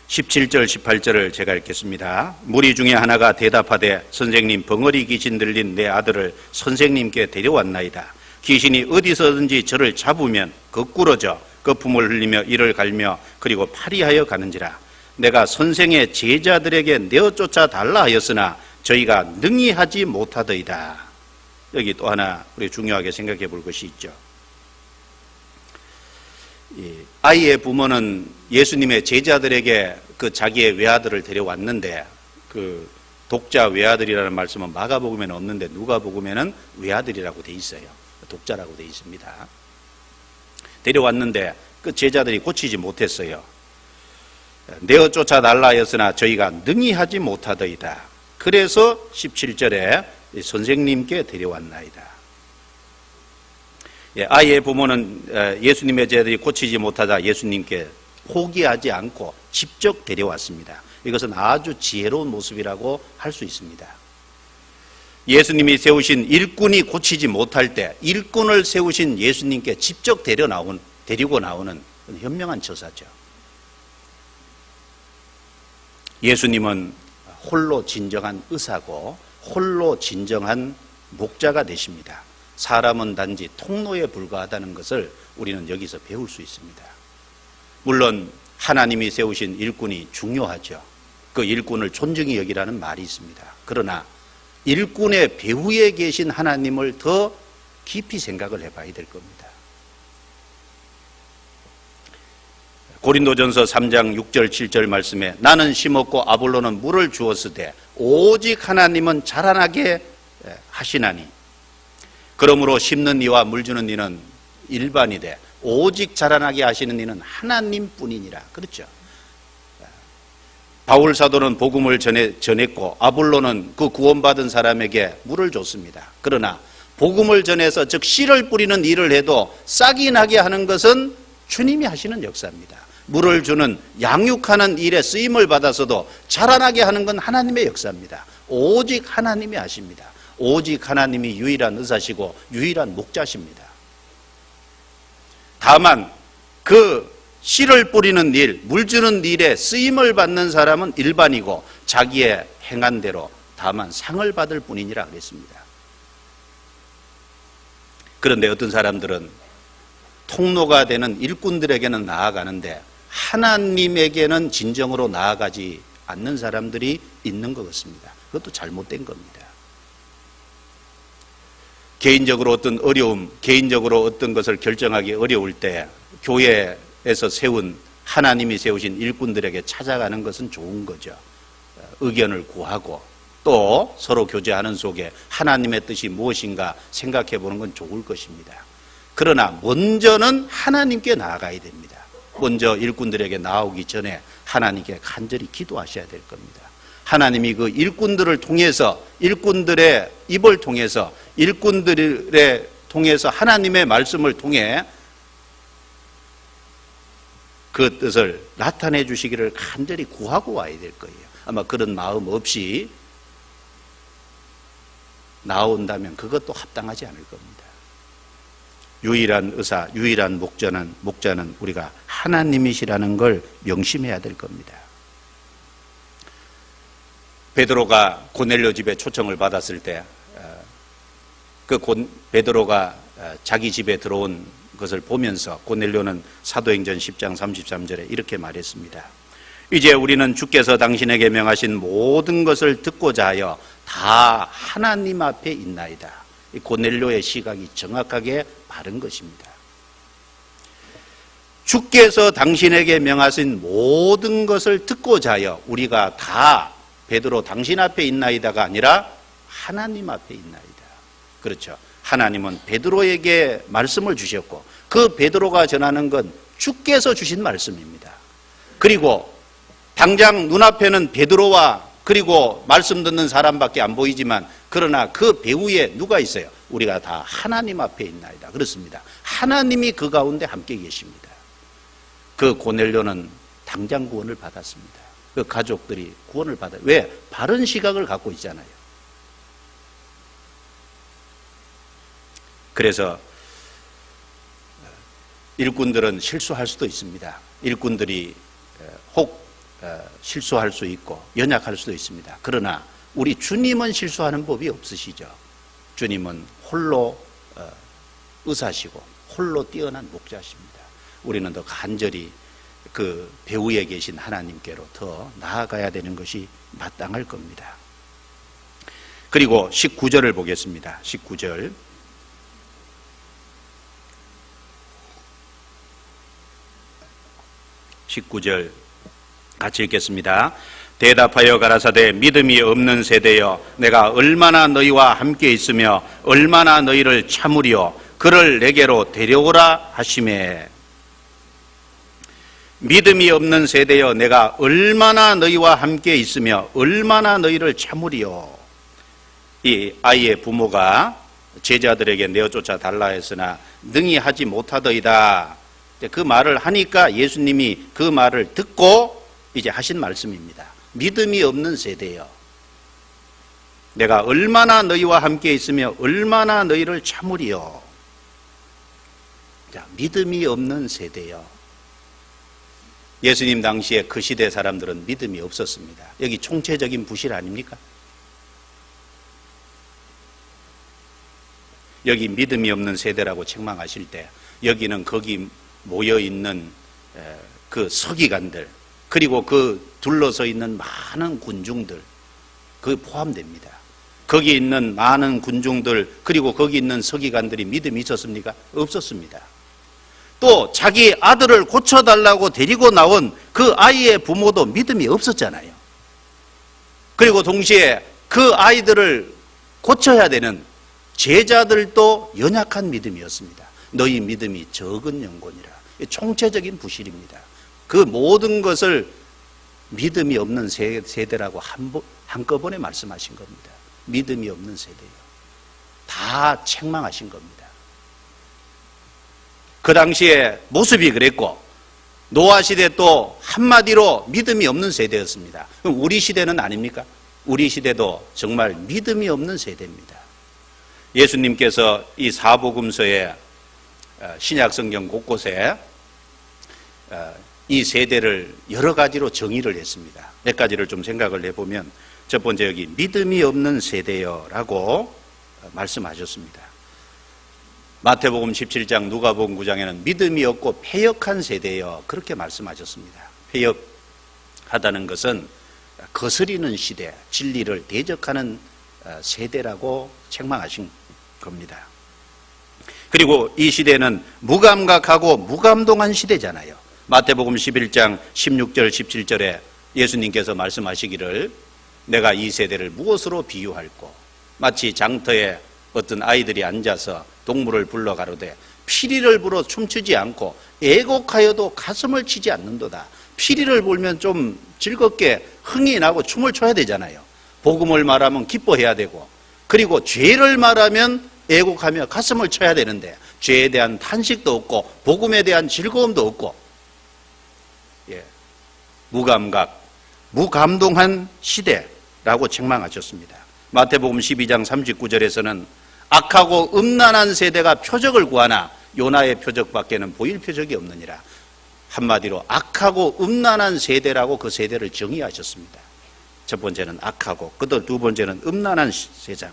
17절 18절을 제가 읽겠습니다. 무리 중에 하나가 대답하되 선생님, 벙어리 귀신 들린 내 아들을 선생님께 데려왔나이다. 귀신이 어디서든지 저를 잡으면 거꾸러져 거품을 흘리며 이를 갈며 그리고 파리하여 가는지라. 내가 선생의 제자들에게 내어 쫓아 달라 하였으나 저희가 능히 하지 못하더이다. 여기 또 하나 우리 중요하게 생각해 볼 것이 있죠. 아이의 부모는 예수님의 제자들에게 그 자기의 외아들을 데려왔는데, 그 독자 외아들이라는 말씀은 마가복음에는 없는데 누가복음에는 외아들이라고 돼 있어요. 독자라고 돼 있습니다. 데려왔는데 그 제자들이 고치지 못했어요. 내어 쫓아달라 하였으나 저희가 능히 하지 못하더이다. 그래서 17절에 선생님께 데려왔나이다. 아이의 부모는 예수님의 제자들이 고치지 못하자 예수님께 포기하지 않고 직접 데려왔습니다. 이것은 아주 지혜로운 모습이라고 할 수 있습니다. 예수님이 세우신 일꾼이 고치지 못할 때 일꾼을 세우신 예수님께 직접 데리고 나오는 현명한 처사죠. 예수님은 홀로 진정한 의사고 홀로 진정한 목자가 되십니다. 사람은 단지 통로에 불과하다는 것을 우리는 여기서 배울 수 있습니다. 물론 하나님이 세우신 일꾼이 중요하죠. 그 일꾼을 존중히 여기라는 말이 있습니다. 그러나 일꾼의 배후에 계신 하나님을 더 깊이 생각을 해봐야 될 겁니다. 고린도전서 3장 6절 7절 말씀에 나는 심었고 아볼로는 물을 주었으되 오직 하나님은 자라나게 하시나니 그러므로 심는 이와 물 주는 이는 일반이 돼 오직 자라나게 하시는 이는 하나님뿐이니라. 그렇죠. 바울 사도는 복음을 전했고 아볼로는 그 구원받은 사람에게 물을 줬습니다. 그러나 복음을 전해서 즉 씨를 뿌리는 일을 해도 싹이 나게 하는 것은 주님이 하시는 역사입니다. 물을 주는 양육하는 일에 쓰임을 받아서도 자라나게 하는 건 하나님의 역사입니다. 오직 하나님이 하십니다. 오직 하나님이 유일한 의사시고 유일한 목자십니다. 다만 그 씨를 뿌리는 일, 물 주는 일에 쓰임을 받는 사람은 일반이고 자기의 행한 대로 다만 상을 받을 뿐이니라 그랬습니다. 그런데 어떤 사람들은 통로가 되는 일꾼들에게는 나아가는데 하나님에게는 진정으로 나아가지 않는 사람들이 있는 것 같습니다. 그것도 잘못된 겁니다. 개인적으로 어떤 어려움, 개인적으로 어떤 것을 결정하기 어려울 때 교회에서 세운 하나님이 세우신 일꾼들에게 찾아가는 것은 좋은 거죠. 의견을 구하고 또 서로 교제하는 속에 하나님의 뜻이 무엇인가 생각해 보는 건 좋을 것입니다. 그러나 먼저는 하나님께 나아가야 됩니다. 먼저 일꾼들에게 나오기 전에 하나님께 간절히 기도하셔야 될 겁니다. 하나님이 그 일꾼들을 통해서 일꾼들의 입을 통해서 일꾼들의 통해서 하나님의 말씀을 통해 그 뜻을 나타내 주시기를 간절히 구하고 와야 될 거예요. 아마 그런 마음 없이 나온다면 그것도 합당하지 않을 겁니다. 유일한 의사, 유일한 목자는 우리가 하나님이시라는 걸 명심해야 될 겁니다. 베드로가 고넬료 집에 초청을 받았을 때 베드로가 자기 집에 들어온 것을 보면서 고넬료는 사도행전 10장 33절에 이렇게 말했습니다. 이제 우리는 주께서 당신에게 명하신 모든 것을 듣고자 하여 다 하나님 앞에 있나이다. 이 고넬료의 시각이 정확하게 바른 것입니다. 주께서 당신에게 명하신 모든 것을 듣고자 하여 우리가 다 베드로 당신 앞에 있나이다가 아니라 하나님 앞에 있나이다. 그렇죠. 하나님은 베드로에게 말씀을 주셨고 그 베드로가 전하는 건 주께서 주신 말씀입니다. 그리고 당장 눈앞에는 베드로와 그리고 말씀 듣는 사람밖에 안 보이지만 그러나 그 배후에 누가 있어요? 우리가 다 하나님 앞에 있나이다. 그렇습니다. 하나님이 그 가운데 함께 계십니다. 그 고넬료는 당장 구원을 받았습니다. 그 가족들이 구원을 받아요. 왜? 바른 시각을 갖고 있잖아요. 그래서 일꾼들은 실수할 수도 있습니다. 일꾼들이 혹 실수할 수 있고 연약할 수도 있습니다. 그러나 우리 주님은 실수하는 법이 없으시죠. 주님은 홀로 의사시고 홀로 뛰어난 목자십니다. 우리는 더 간절히 그 배후에 계신 하나님께로 더 나아가야 되는 것이 마땅할 겁니다. 그리고 19절을 보겠습니다. 19절. 같이 읽겠습니다. 대답하여 가라사대 믿음이 없는 세대여 내가 얼마나 너희와 함께 있으며 얼마나 너희를 참으리요 그를 내게로 데려오라 하시매. 믿음이 없는 세대여 내가 얼마나 너희와 함께 있으며 얼마나 너희를 참으리요. 이 아이의 부모가 제자들에게 내어 쫓아 달라 했으나 능히 하지 못하더이다. 그 말을 하니까 예수님이 그 말을 듣고 이제 하신 말씀입니다. 믿음이 없는 세대여 내가 얼마나 너희와 함께 있으며 얼마나 너희를 참으리요. 자, 믿음이 없는 세대여. 예수님 당시에 그 시대 사람들은 믿음이 없었습니다. 여기 총체적인 부실 아닙니까? 여기 믿음이 없는 세대라고 책망하실 때 여기는 거기 모여있는 그 서기관들 그리고 그 둘러서 있는 많은 군중들 그 포함됩니다. 거기 있는 많은 군중들 그리고 거기 있는 서기관들이 믿음이 있었습니까? 없었습니다. 또 자기 아들을 고쳐달라고 데리고 나온 그 아이의 부모도 믿음이 없었잖아요. 그리고 동시에 그 아이들을 고쳐야 되는 제자들도 연약한 믿음이었습니다. 너희 믿음이 적은 영혼이라. 총체적인 부실입니다. 그 모든 것을 믿음이 없는 세대라고 한꺼번에 말씀하신 겁니다. 믿음이 없는 세대요. 다 책망하신 겁니다. 그 당시에 모습이 그랬고 노아 시대 또 한마디로 믿음이 없는 세대였습니다. 그럼 우리 시대는 아닙니까? 우리 시대도 정말 믿음이 없는 세대입니다. 예수님께서 이 사복음서에 신약성경 곳곳에 이 세대를 여러 가지로 정의를 했습니다. 몇 가지를 좀 생각을 해보면 첫 번째 여기 믿음이 없는 세대여라고 말씀하셨습니다. 마태복음 17장 누가복음 9장에는 믿음이 없고 패역한 세대여 그렇게 말씀하셨습니다. 패역하다는 것은 거스리는 시대, 진리를 대적하는 세대라고 책망하신 겁니다. 그리고 이 시대는 무감각하고 무감동한 시대잖아요. 마태복음 11장 16절 17절에 예수님께서 말씀하시기를 내가 이 세대를 무엇으로 비유할꼬 마치 장터에 어떤 아이들이 앉아서 동물을 불러 가로되 피리를 불어 춤추지 않고 애곡하여도 가슴을 치지 않는도다. 피리를 불면 좀 즐겁게 흥이 나고 춤을 춰야 되잖아요. 복음을 말하면 기뻐해야 되고 그리고 죄를 말하면 애곡하며 가슴을 쳐야 되는데 죄에 대한 탄식도 없고 복음에 대한 즐거움도 없고 무감각, 무감동한 시대라고 책망하셨습니다. 마태복음 12장 39절에서는 악하고 음란한 세대가 표적을 구하나 요나의 표적밖에는 보일 표적이 없느니라. 한마디로 악하고 음란한 세대라고 그 세대를 정의하셨습니다. 첫 번째는 악하고 두 번째는 음란한 세상.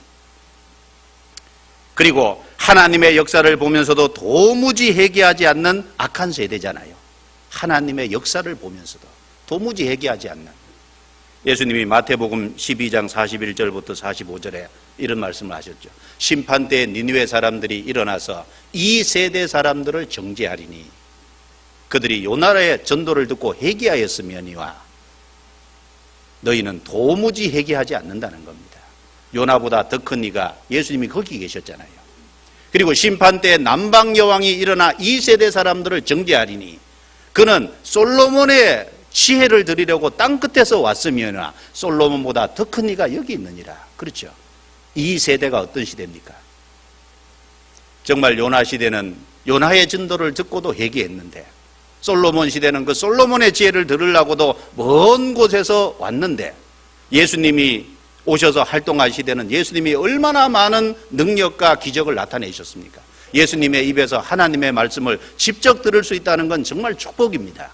그리고 하나님의 역사를 보면서도 도무지 회개하지 않는 악한 세대잖아요. 하나님의 역사를 보면서도 도무지 회개하지 않는. 예수님이 마태복음 12장 41절부터 45절에 이런 말씀을 하셨죠. 심판때에 니느웨 사람들이 일어나서 이 세대 사람들을 정죄하리니 그들이 요나의 전도를 듣고 회개하였으면이와 너희는 도무지 회개하지 않는다는 겁니다. 요나보다 더 큰 이가 예수님이 거기 계셨잖아요. 그리고 심판때에 남방 여왕이 일어나 이 세대 사람들을 정죄하리니 그는 솔로몬의 지혜를 드리려고 땅 끝에서 왔으면 솔로몬보다 더 큰 이가 여기 있느니라. 그렇죠. 이 세대가 어떤 시대입니까? 정말 요나 시대는 요나의 전도를 듣고도 회개했는데, 솔로몬 시대는 그 솔로몬의 지혜를 들으려고도 먼 곳에서 왔는데, 예수님이 오셔서 활동하시되는 예수님이 얼마나 많은 능력과 기적을 나타내셨습니까? 예수님의 입에서 하나님의 말씀을 직접 들을 수 있다는 건 정말 축복입니다.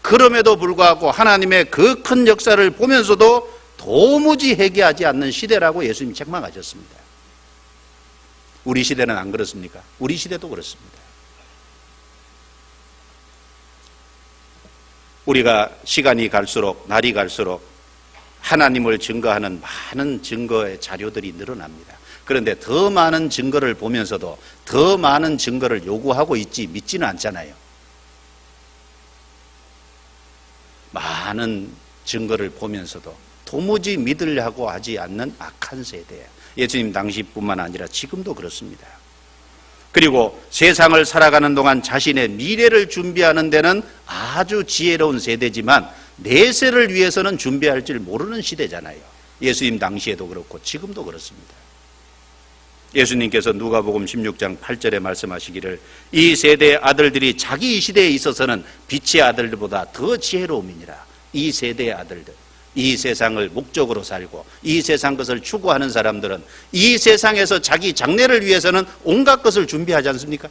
그럼에도 불구하고 하나님의 그 큰 역사를 보면서도 도무지 회개하지 않는 시대라고 예수님이 책망하셨습니다. 우리 시대는 안 그렇습니까? 우리 시대도 그렇습니다. 우리가 시간이 갈수록, 날이 갈수록 하나님을 증거하는 많은 증거의 자료들이 늘어납니다. 그런데 더 많은 증거를 보면서도 더 많은 증거를 요구하고 있지 믿지는 않잖아요. 많은 증거를 보면서도 도무지 믿으려고 하지 않는 악한 세대. 예수님 당시뿐만 아니라 지금도 그렇습니다. 그리고 세상을 살아가는 동안 자신의 미래를 준비하는 데는 아주 지혜로운 세대지만 내세를 위해서는 준비할 줄 모르는 시대잖아요. 예수님 당시에도 그렇고 지금도 그렇습니다. 예수님께서 누가복음 16장 8절에 말씀하시기를 이 세대의 아들들이 자기 시대에 있어서는 빛의 아들들보다 더 지혜로움이니라. 이 세대의 아들들, 이 세상을 목적으로 살고 이 세상 것을 추구하는 사람들은 이 세상에서 자기 장래를 위해서는 온갖 것을 준비하지 않습니까?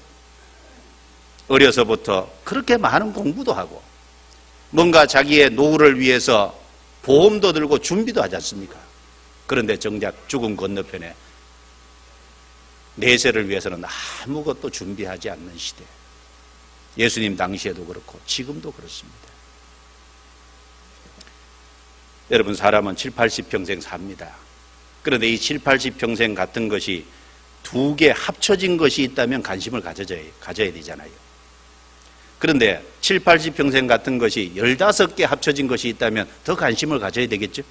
어려서부터 그렇게 많은 공부도 하고 뭔가 자기의 노후를 위해서 보험도 들고 준비도 하지 않습니까? 그런데 정작 죽음 건너편에 내세를 위해서는 아무것도 준비하지 않는 시대. 예수님 당시에도 그렇고 지금도 그렇습니다. 여러분, 사람은 7, 80평생 삽니다. 그런데 이 7, 80평생 같은 것이 두 개 합쳐진 것이 있다면 관심을 가져야 되잖아요. 그런데 7, 80평생 같은 것이 15개 합쳐진 것이 있다면 더 관심을 가져야 되겠죠.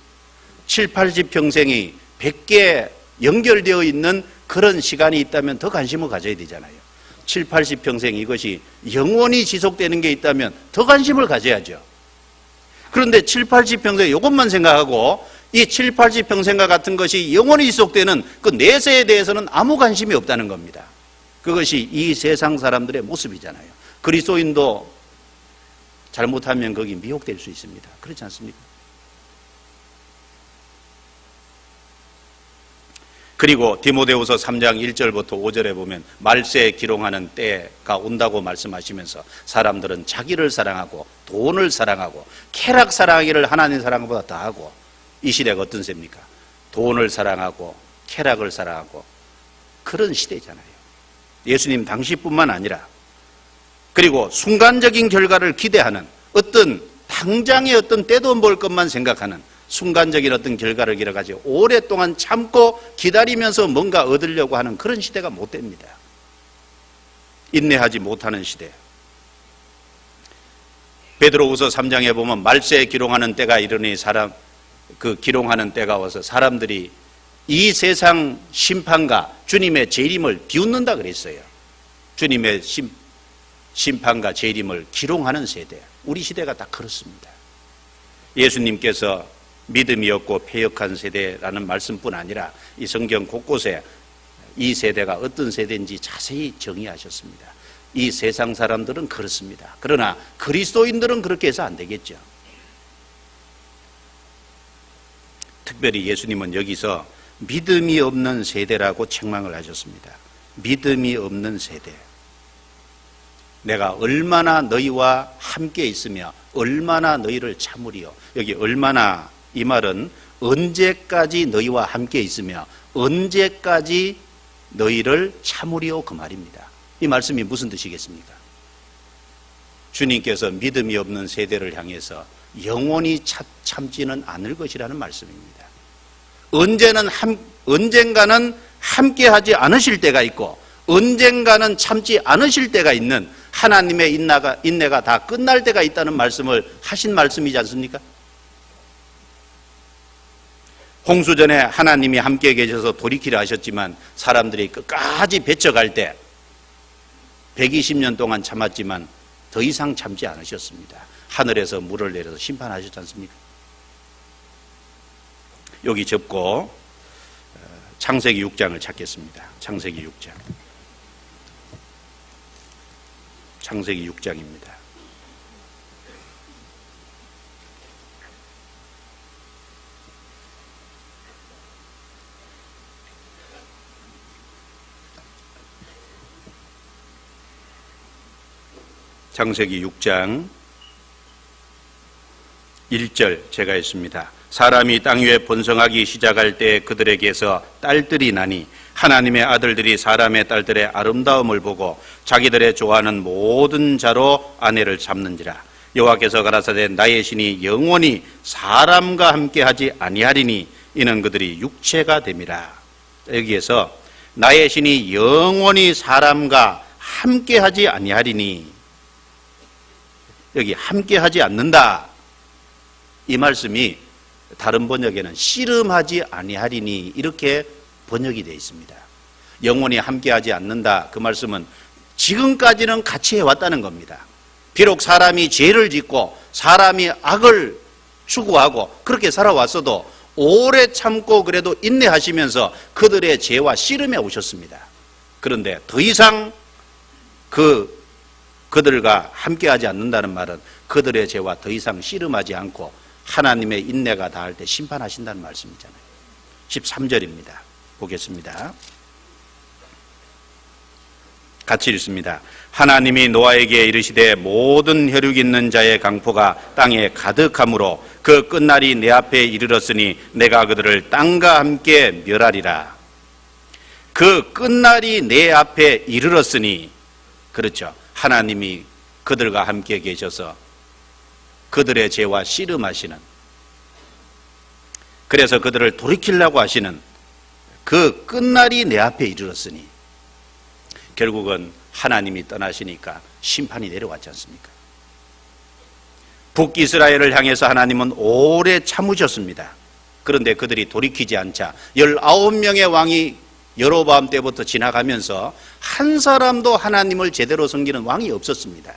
7, 80평생이 100개 연결되어 있는 그런 시간이 있다면 더 관심을 가져야 되잖아요. 7, 80평생 이것이 영원히 지속되는 게 있다면 더 관심을 가져야죠. 그런데 7, 80평생 이것만 생각하고 이 7, 80평생과 같은 것이 영원히 지속되는 그 내세에 대해서는 아무 관심이 없다는 겁니다. 그것이 이 세상 사람들의 모습이잖아요. 그리스도인도 잘못하면 거기 미혹될 수 있습니다. 그렇지 않습니까? 그리고 디모데후서 3장 1절부터 5절에 보면 말세에 기롱하는 때가 온다고 말씀하시면서 사람들은 자기를 사랑하고 돈을 사랑하고 쾌락 사랑하기를 하나님 사랑보다 더하고, 이 시대가 어떤 세입니까? 돈을 사랑하고 쾌락을 사랑하고 그런 시대잖아요. 예수님 당시뿐만 아니라, 그리고 순간적인 결과를 기대하는, 어떤 당장의 어떤 때도 볼 것만 생각하는 순간적인 어떤 결과를 기대가지고 오랫동안 참고 기다리면서 뭔가 얻으려고 하는 그런 시대가 못 됩니다. 인내하지 못하는 시대. 베드로후서 3장에 보면 말세에 기롱하는 때가 이르니 그 기롱하는 때가 와서 사람들이 이 세상 심판과 주님의 재림을 비웃는다 그랬어요. 주님의 심판과 재림을 기롱하는 세대. 우리 시대가 다 그렇습니다. 예수님께서 믿음이 없고 패역한 세대라는 말씀뿐 아니라 이 성경 곳곳에 이 세대가 어떤 세대인지 자세히 정의하셨습니다. 이 세상 사람들은 그렇습니다. 그러나 그리스도인들은 그렇게 해서 안 되겠죠. 특별히 예수님은 여기서 믿음이 없는 세대라고 책망을 하셨습니다. 믿음이 없는 세대. 내가 얼마나 너희와 함께 있으며 얼마나 너희를 참으리요. 여기 얼마나, 이 말은 언제까지 너희와 함께 있으며 언제까지 너희를 참으리요, 그 말입니다. 이 말씀이 무슨 뜻이겠습니까? 주님께서 믿음이 없는 세대를 향해서 영원히 참지는 않을 것이라는 말씀입니다. 언젠가는 함께하지 않으실 때가 있고 언젠가는 참지 않으실 때가 있는 하나님의 인내가 다 끝날 때가 있다는 말씀을 하신 말씀이지 않습니까? 홍수전에 하나님이 함께 계셔서 돌이키라 하셨지만 사람들이 끝까지 배쳐갈 때 120년 동안 참았지만 더 이상 참지 않으셨습니다. 하늘에서 물을 내려서 심판하셨지 않습니까? 여기 접고 창세기 6장을 찾겠습니다. 창세기 6장. 창세기 6장입니다. 창세기 6장 1절 제가 했습니다. 사람이 땅 위에 번성하기 시작할 때 그들에게서 딸들이 나니 하나님의 아들들이 사람의 딸들의 아름다움을 보고 자기들의 좋아하는 모든 자로 아내를 잡는지라. 여호와께서 가라사대 나의 신이 영원히 사람과 함께하지 아니하리니 이는 그들이 육체가 됨이라. 여기에서 나의 신이 영원히 사람과 함께하지 아니하리니, 여기 함께하지 않는다, 이 말씀이 다른 번역에는 씨름하지 아니하리니 이렇게 번역이 되어 있습니다. 영원히 함께하지 않는다, 그 말씀은 지금까지는 같이 해왔다는 겁니다. 비록 사람이 죄를 짓고 사람이 악을 추구하고 그렇게 살아왔어도 오래 참고 그래도 인내하시면서 그들의 죄와 씨름해 오셨습니다. 그런데 더 이상 그들과 함께하지 않는다는 말은 그들의 죄와 더 이상 씨름하지 않고 하나님의 인내가 닿을 때 심판하신다는 말씀이잖아요. 13절입니다. 보겠습니다. 같이 읽습니다. 하나님이 노아에게 이르시되 모든 혈육 있는 자의 강포가 땅에 가득하므로 그 끝날이 내 앞에 이르렀으니 내가 그들을 땅과 함께 멸하리라. 그 끝날이 내 앞에 이르렀으니, 그렇죠, 하나님이 그들과 함께 계셔서 그들의 죄와 씨름하시는, 그래서 그들을 돌이키려고 하시는 그 끝날이 내 앞에 이르렀으니, 결국은 하나님이 떠나시니까 심판이 내려왔지 않습니까? 북이스라엘을 향해서 하나님은 오래 참으셨습니다. 그런데 그들이 돌이키지 않자 19명의 왕이 여로보암 때부터 지나가면서 한 사람도 하나님을 제대로 섬기는 왕이 없었습니다.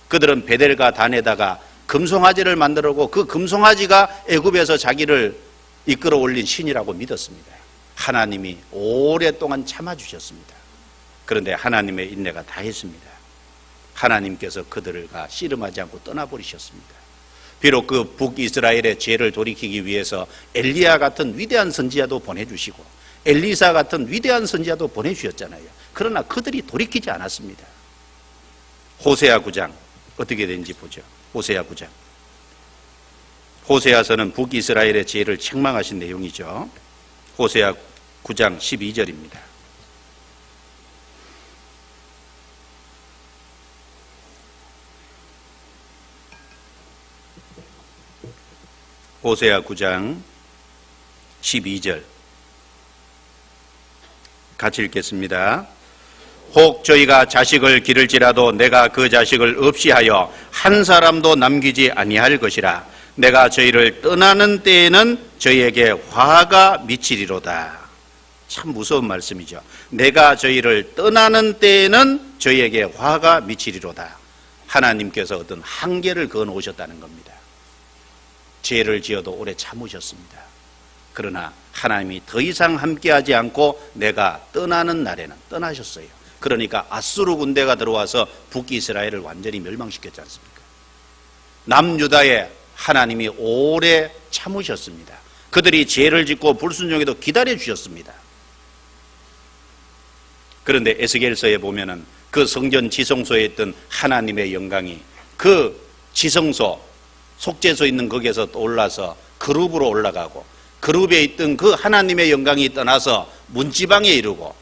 그들은 베델과 단에다가 금송아지를 만들었고 그 금송아지가 애굽에서 자기를 이끌어 올린 신이라고 믿었습니다. 하나님이 오랫동안 참아주셨습니다. 그런데 하나님의 인내가 다했습니다. 하나님께서 그들과 씨름하지 않고 떠나버리셨습니다. 비록 그 북이스라엘의 죄를 돌이키기 위해서 엘리야 같은 위대한 선지자도 보내주시고 엘리사 같은 위대한 선지자도 보내주셨잖아요. 그러나 그들이 돌이키지 않았습니다. 호세아 9장 어떻게 되는지 보죠. 호세아 9장. 호세아서는 북이스라엘의 죄를 책망하신 내용이죠. 호세아 9장 12절입니다. 호세아 9장 12절 같이 읽겠습니다. 혹 저희가 자식을 기를지라도 내가 그 자식을 없이 하여 한 사람도 남기지 아니할 것이라. 내가 저희를 떠나는 때에는 저희에게 화가 미치리로다. 참 무서운 말씀이죠. 내가 저희를 떠나는 때에는 저희에게 화가 미치리로다. 하나님께서 어떤 한계를 그어 놓으셨다는 겁니다. 죄를 지어도 오래 참으셨습니다. 그러나 하나님이 더 이상 함께하지 않고 내가 떠나는 날에는 떠나셨어요. 그러니까 아수르 군대가 들어와서 북이스라엘을 완전히 멸망시켰지 않습니까? 남유다에 하나님이 오래 참으셨습니다. 그들이 죄를 짓고 불순종해도 기다려 주셨습니다. 그런데 에스겔서에 보면은 그 성전 지성소에 있던 하나님의 영광이 그 지성소 속죄소 있는 거기에서 또 올라서 그룹으로 올라가고 그룹에 있던 그 하나님의 영광이 떠나서 문지방에 이르고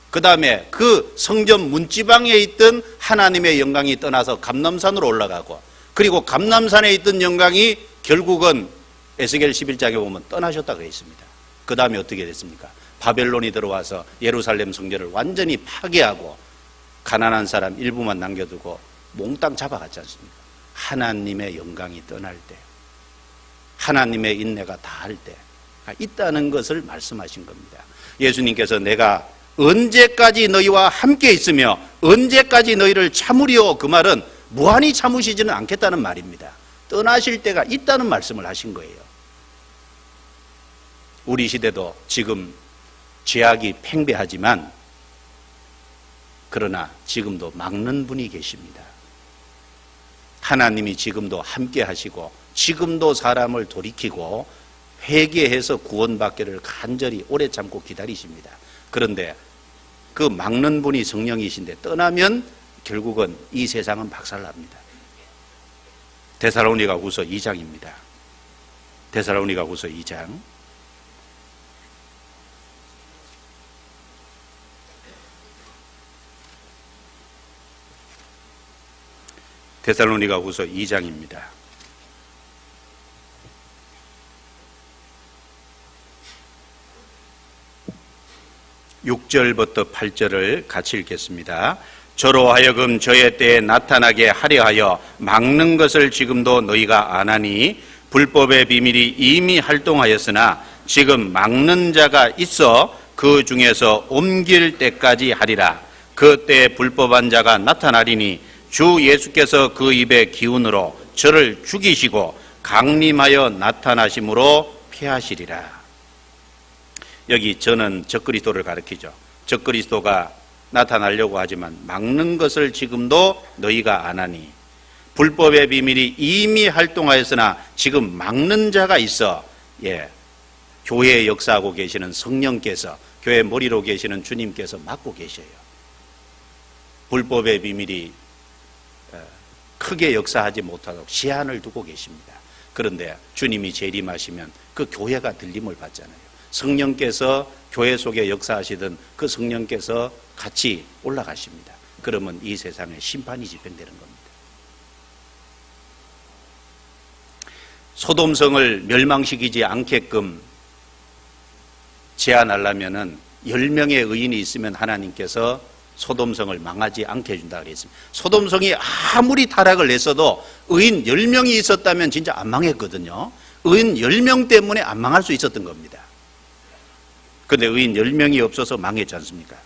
그 다음에 그 성전 문지방에 있던 하나님의 영광이 떠나서 감람산으로 올라가고 그리고 감람산에 있던 영광이 결국은 에스겔 11장에 보면 떠나셨다 그래 있습니다. 그 다음에 어떻게 됐습니까? 바벨론이 들어와서 예루살렘 성전을 완전히 파괴하고 가난한 사람 일부만 남겨두고 몽땅 잡아갔지 않습니까? 하나님의 영광이 떠날 때, 하나님의 인내가 다할 때 있다는 것을 말씀하신 겁니다. 예수님께서 내가 언제까지 너희와 함께 있으며 언제까지 너희를 참으리오, 그 말은 무한히 참으시지는 않겠다는 말입니다. 떠나실 때가 있다는 말씀을 하신 거예요. 우리 시대도 지금 죄악이 팽배하지만 그러나 지금도 막는 분이 계십니다. 하나님이 지금도 함께 하시고 지금도 사람을 돌이키고 회개해서 구원받기를 간절히 오래 참고 기다리십니다. 그런데 그 막는 분이 성령이신데 떠나면 결국은 이 세상은 박살납니다. 데살로니가후서 2장입니다. 데살로니가후서 2장. 데살로니가후서 2장입니다. 6절부터 8절을 같이 읽겠습니다. 저로 하여금 저의 때에 나타나게 하려 하여 막는 것을 지금도 너희가 안 하니 불법의 비밀이 이미 활동하였으나 지금 막는 자가 있어 그 중에서 옮길 때까지 하리라. 그때 불법한 자가 나타나리니 주 예수께서 그 입의 기운으로 저를 죽이시고 강림하여 나타나심으로 패하시리라. 여기 저는 적그리스도를 가리키죠. 적그리스도가 나타나려고 하지만 막는 것을 지금도 너희가 안 하니 불법의 비밀이 이미 활동하였으나 지금 막는 자가 있어. 교회에 역사하고 계시는 성령께서, 교회 머리로 계시는 주님께서 막고 계셔요. 불법의 비밀이 크게 역사하지 못하도록 시한을 두고 계십니다. 그런데 주님이 재림하시면 그 교회가 들림을 받잖아요. 성령께서 교회 속에 역사하시던 그 성령께서 같이 올라가십니다. 그러면 이 세상에 심판이 집행되는 겁니다. 소돔성을 멸망시키지 않게끔 제한하려면은 10명의 의인이 있으면 하나님께서 소돔성을 망하지 않게 해준다 그랬습니다. 소돔성이 아무리 타락을 했어도 의인 10명이 있었다면 진짜 안 망했거든요. 의인 10명 때문에 안 망할 수 있었던 겁니다. 그런데 의인 10명이 없어서 망했지 않습니까?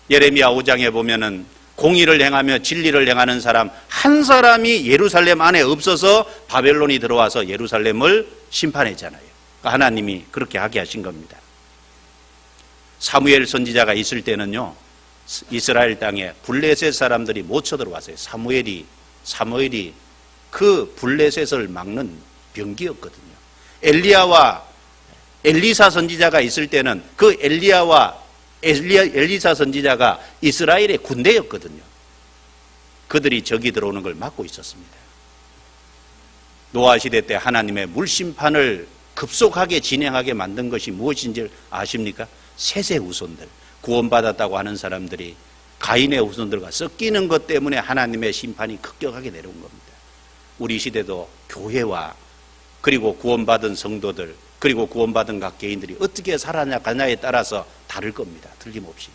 예레미야 5장에 보면은 공의를 행하며 진리를 행하는 사람 한 사람이 예루살렘 안에 없어서 바벨론이 들어와서 예루살렘을 심판했잖아요. 그러니까 하나님이 그렇게 하게 하신 겁니다. 사무엘 선지자가 있을 때는요, 이스라엘 땅에 블레셋 사람들이 못 쳐들어왔어요. 사무엘이 그 블레셋을 막는 병기였거든요. 엘리야와 엘리사 선지자가 있을 때는 그 엘리야와 엘리사 선지자가 이스라엘의 군대였거든요. 그들이 적이 들어오는 걸 막고 있었습니다. 노아 시대 때 하나님의 물심판을 급속하게 진행하게 만든 것이 무엇인지 아십니까? 셋의 후손들, 구원받았다고 하는 사람들이 가인의 후손들과 섞이는 것 때문에 하나님의 심판이 급격하게 내려온 겁니다. 우리 시대도 교회와 그리고 구원받은 성도들 그리고 구원받은 각 개인들이 어떻게 살아가냐에 따라서 다를 겁니다. 틀림없이.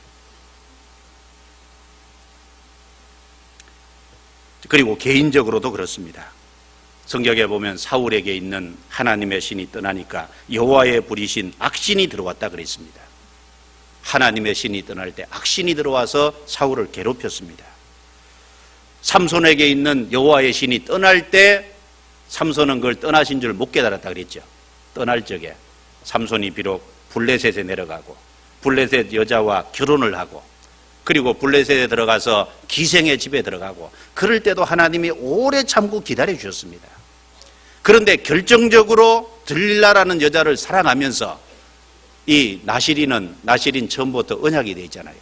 그리고 개인적으로도 그렇습니다. 성경에 보면 사울에게 있는 하나님의 신이 떠나니까 여호와의 불이신 악신이 들어왔다 그랬습니다. 하나님의 신이 떠날 때 악신이 들어와서 사울을 괴롭혔습니다. 삼손에게 있는 여호와의 신이 떠날 때 삼손은 그걸 떠나신 줄 못 깨달았다 그랬죠. 떠날 적에 삼손이 비록 블레셋에 내려가고 블레셋 여자와 결혼을 하고 그리고 블레셋에 들어가서 기생의 집에 들어가고 그럴 때도 하나님이 오래 참고 기다려 주셨습니다. 그런데 결정적으로 들릴라라는 여자를 사랑하면서 이 나실인 처음부터 언약이 되어 있잖아요.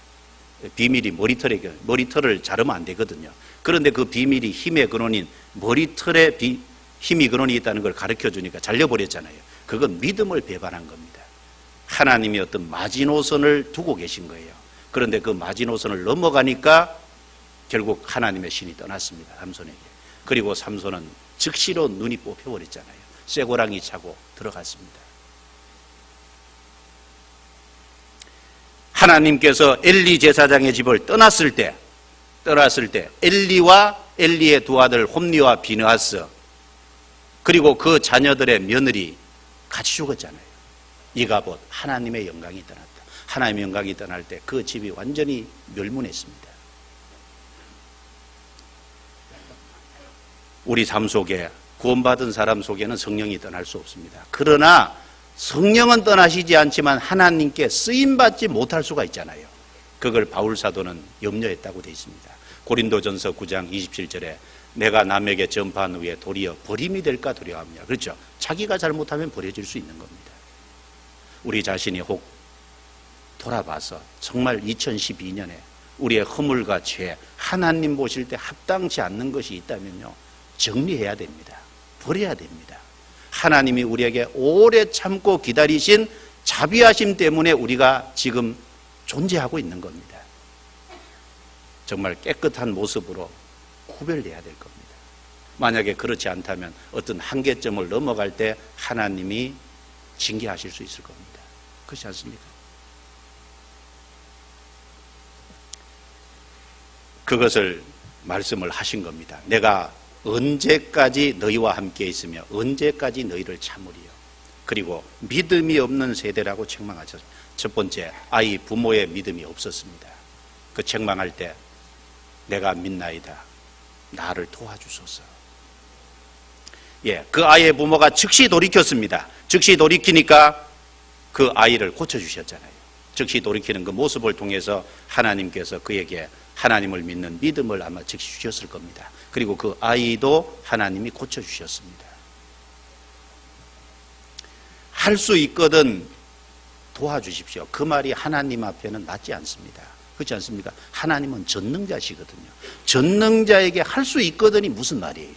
비밀이 머리털을 자르면 안 되거든요. 그런데 그 비밀이 힘의 근원인 머리털에 힘이 근원이 있다는 걸 가르쳐 주니까 잘려버렸잖아요. 그건 믿음을 배반한 겁니다. 하나님이 어떤 마지노선을 두고 계신 거예요. 그런데 그 마지노선을 넘어가니까 결국 하나님의 신이 떠났습니다. 삼손에게. 그리고 삼손은 즉시로 눈이 뽑혀버렸잖아요. 쇠고랑이 차고 들어갔습니다. 하나님께서 엘리 제사장의 집을 떠났을 때 엘리와 엘리의 두 아들 홈리와 비느하스 그리고 그 자녀들의 며느리 같이 죽었잖아요. 이가봇, 하나님의 영광이 떠났다. 하나님의 영광이 떠날 때 그 집이 완전히 멸문했습니다. 우리 삶 속에 구원받은 사람 속에는 성령이 떠날 수 없습니다. 그러나 성령은 떠나시지 않지만 하나님께 쓰임받지 못할 수가 있잖아요. 그걸 바울 사도는 염려했다고 되어 있습니다. 고린도전서 9장 27절에 내가 남에게 전파한 후에 도리어 버림이 될까 두려워합니다. 그렇죠? 자기가 잘못하면 버려질 수 있는 겁니다. 우리 자신이 혹 돌아봐서 정말 2012년에 우리의 허물과 죄, 하나님 보실 때 합당치 않는 것이 있다면요, 정리해야 됩니다. 버려야 됩니다. 하나님이 우리에게 오래 참고 기다리신 자비하심 때문에 우리가 지금 존재하고 있는 겁니다. 정말 깨끗한 모습으로 구별돼야 될 겁니다. 만약에 그렇지 않다면 어떤 한계점을 넘어갈 때 하나님이 징계하실 수 있을 겁니다. 그렇지 않습니까? 그것을 말씀을 하신 겁니다. 내가 언제까지 너희와 함께 있으며 언제까지 너희를 참으리요. 그리고 믿음이 없는 세대라고 책망하셨습니다. 첫 번째, 아이 부모의 믿음이 없었습니다. 그 책망할 때 내가 믿나이다, 나를 도와주소서. 그 아이의 부모가 즉시 돌이켰습니다. 즉시 돌이키니까 그 아이를 고쳐주셨잖아요. 즉시 돌이키는 그 모습을 통해서 하나님께서 그에게 하나님을 믿는 믿음을 아마 즉시 주셨을 겁니다. 그리고 그 아이도 하나님이 고쳐주셨습니다. 할 수 있거든 도와주십시오. 그 말이 하나님 앞에는 맞지 않습니다. 그렇지 않습니까? 하나님은 전능자시거든요. 전능자에게 할 수 있거든이 무슨 말이에요?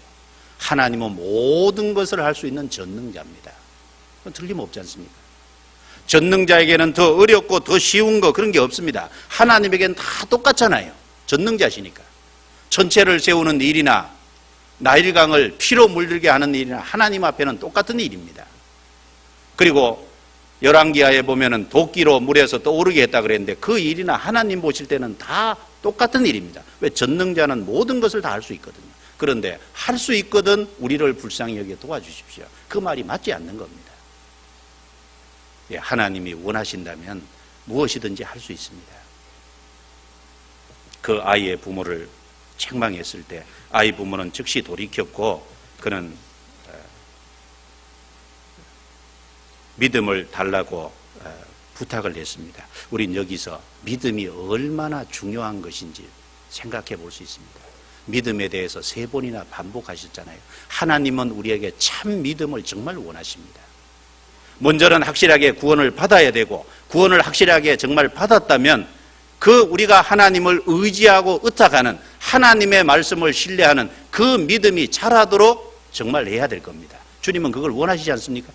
하나님은 모든 것을 할 수 있는 전능자입니다. 틀림없지 않습니까? 전능자에게는 더 어렵고 더 쉬운 거 그런 게 없습니다. 하나님에게는 다 똑같잖아요. 전능자시니까. 천체를 세우는 일이나 나일강을 피로 물들게 하는 일이나 하나님 앞에는 똑같은 일입니다. 그리고 열왕기하에 보면은 도끼로 물에서 떠오르게 했다 그랬는데 그 일이나 하나님 보실 때는 다 똑같은 일입니다. 왜? 전능자는 모든 것을 다 할 수 있거든요. 그런데 할 수 있거든 우리를 불쌍히 여겨 도와주십시오. 그 말이 맞지 않는 겁니다. 하나님이 원하신다면 무엇이든지 할 수 있습니다. 그 아이의 부모를 책망했을 때 아이 부모는 즉시 돌이켰고 그는 믿음을 달라고 부탁을 했습니다. 우린 여기서 믿음이 얼마나 중요한 것인지 생각해 볼 수 있습니다. 믿음에 대해서 3번이나 반복하셨잖아요. 하나님은 우리에게 참 믿음을 정말 원하십니다. 먼저는 확실하게 구원을 받아야 되고 구원을 확실하게 정말 받았다면 그 우리가 하나님을 의지하고 의탁하는 하나님의 말씀을 신뢰하는 그 믿음이 자라도록 정말 해야 될 겁니다. 주님은 그걸 원하시지 않습니까?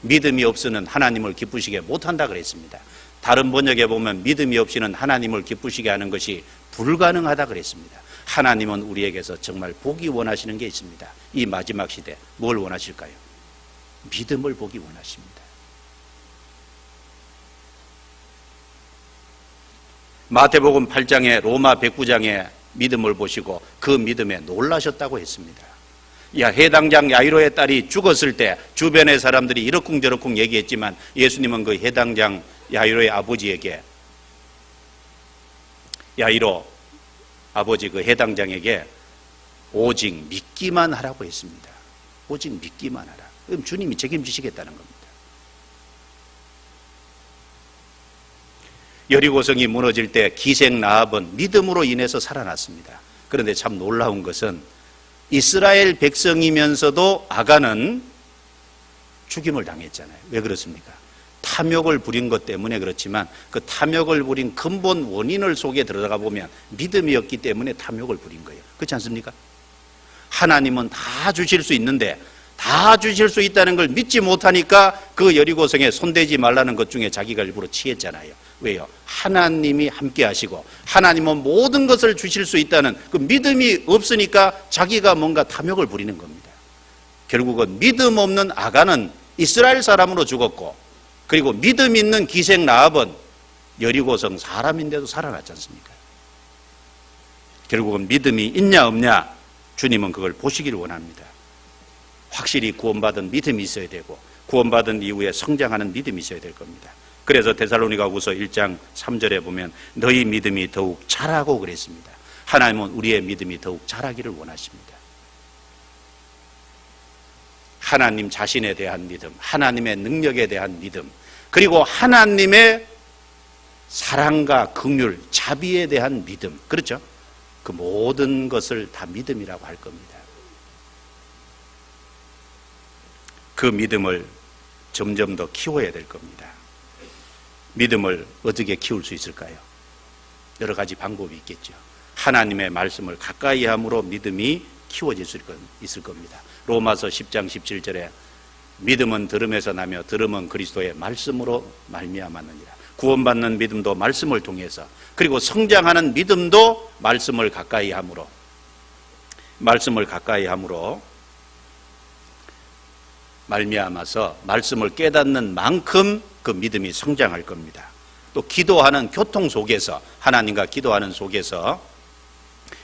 믿음이 없이는 하나님을 기쁘시게 못한다 그랬습니다. 다른 번역에 보면 믿음이 없이는 하나님을 기쁘시게 하는 것이 불가능하다 그랬습니다. 하나님은 우리에게서 정말 보기 원하시는 게 있습니다. 이 마지막 시대 뭘 원하실까요? 믿음을 보기 원하십니다. 마태복음 8장에 로마 109장에 믿음을 보시고 그 믿음에 놀라셨다고 했습니다. 해당장 야이로의 딸이 죽었을 때 주변의 사람들이 이러쿵저러쿵 얘기했지만 예수님은 그 해당장 야이로의 아버지에게 야이로 아버지 그 해당장에게 오직 믿기만 하라고 했습니다. 오직 믿기만 하라. 그럼 주님이 책임지시겠다는 겁니다. 여리고성이 무너질 때 기생 라합은 믿음으로 인해서 살아났습니다. 그런데 참 놀라운 것은 이스라엘 백성이면서도 아간은 죽임을 당했잖아요. 왜 그렇습니까? 탐욕을 부린 것 때문에 그렇지만 그 탐욕을 부린 근본 원인을 속에 들어가 보면 믿음이 없기 때문에 탐욕을 부린 거예요. 그렇지 않습니까? 하나님은 다 주실 수 있는데 다 주실 수 있다는 걸 믿지 못하니까 그 여리고성에 손대지 말라는 것 중에 자기가 일부러 취했잖아요. 왜요? 하나님이 함께 하시고 하나님은 모든 것을 주실 수 있다는 그 믿음이 없으니까 자기가 뭔가 탐욕을 부리는 겁니다. 결국은 믿음 없는 아간은 이스라엘 사람으로 죽었고 그리고 믿음 있는 기생 라합은 여리고성 사람인데도 살아났지 않습니까? 결국은 믿음이 있냐 없냐 주님은 그걸 보시기를 원합니다. 확실히 구원받은 믿음이 있어야 되고 구원받은 이후에 성장하는 믿음이 있어야 될 겁니다. 그래서 데살로니가후서 1장 3절에 보면 너희 믿음이 더욱 자라고 그랬습니다. 하나님은 우리의 믿음이 더욱 자라기를 원하십니다. 하나님 자신에 대한 믿음, 하나님의 능력에 대한 믿음, 그리고 하나님의 사랑과 긍휼, 자비에 대한 믿음, 그렇죠? 그 모든 것을 다 믿음이라고 할 겁니다. 그 믿음을 점점 더 키워야 될 겁니다. 믿음을 어떻게 키울 수 있을까요? 여러 가지 방법이 있겠죠. 하나님의 말씀을 가까이 함으로 믿음이 키워질 수 있을 겁니다. 로마서 10장 17절에 믿음은 들음에서 나며 들음은 그리스도의 말씀으로 말미암았느니라. 구원받는 믿음도 말씀을 통해서, 그리고 성장하는 믿음도 말씀을 가까이 함으로 말미암아서 말씀을 깨닫는 만큼 그 믿음이 성장할 겁니다. 또 기도하는 교통 속에서, 하나님과 기도하는 속에서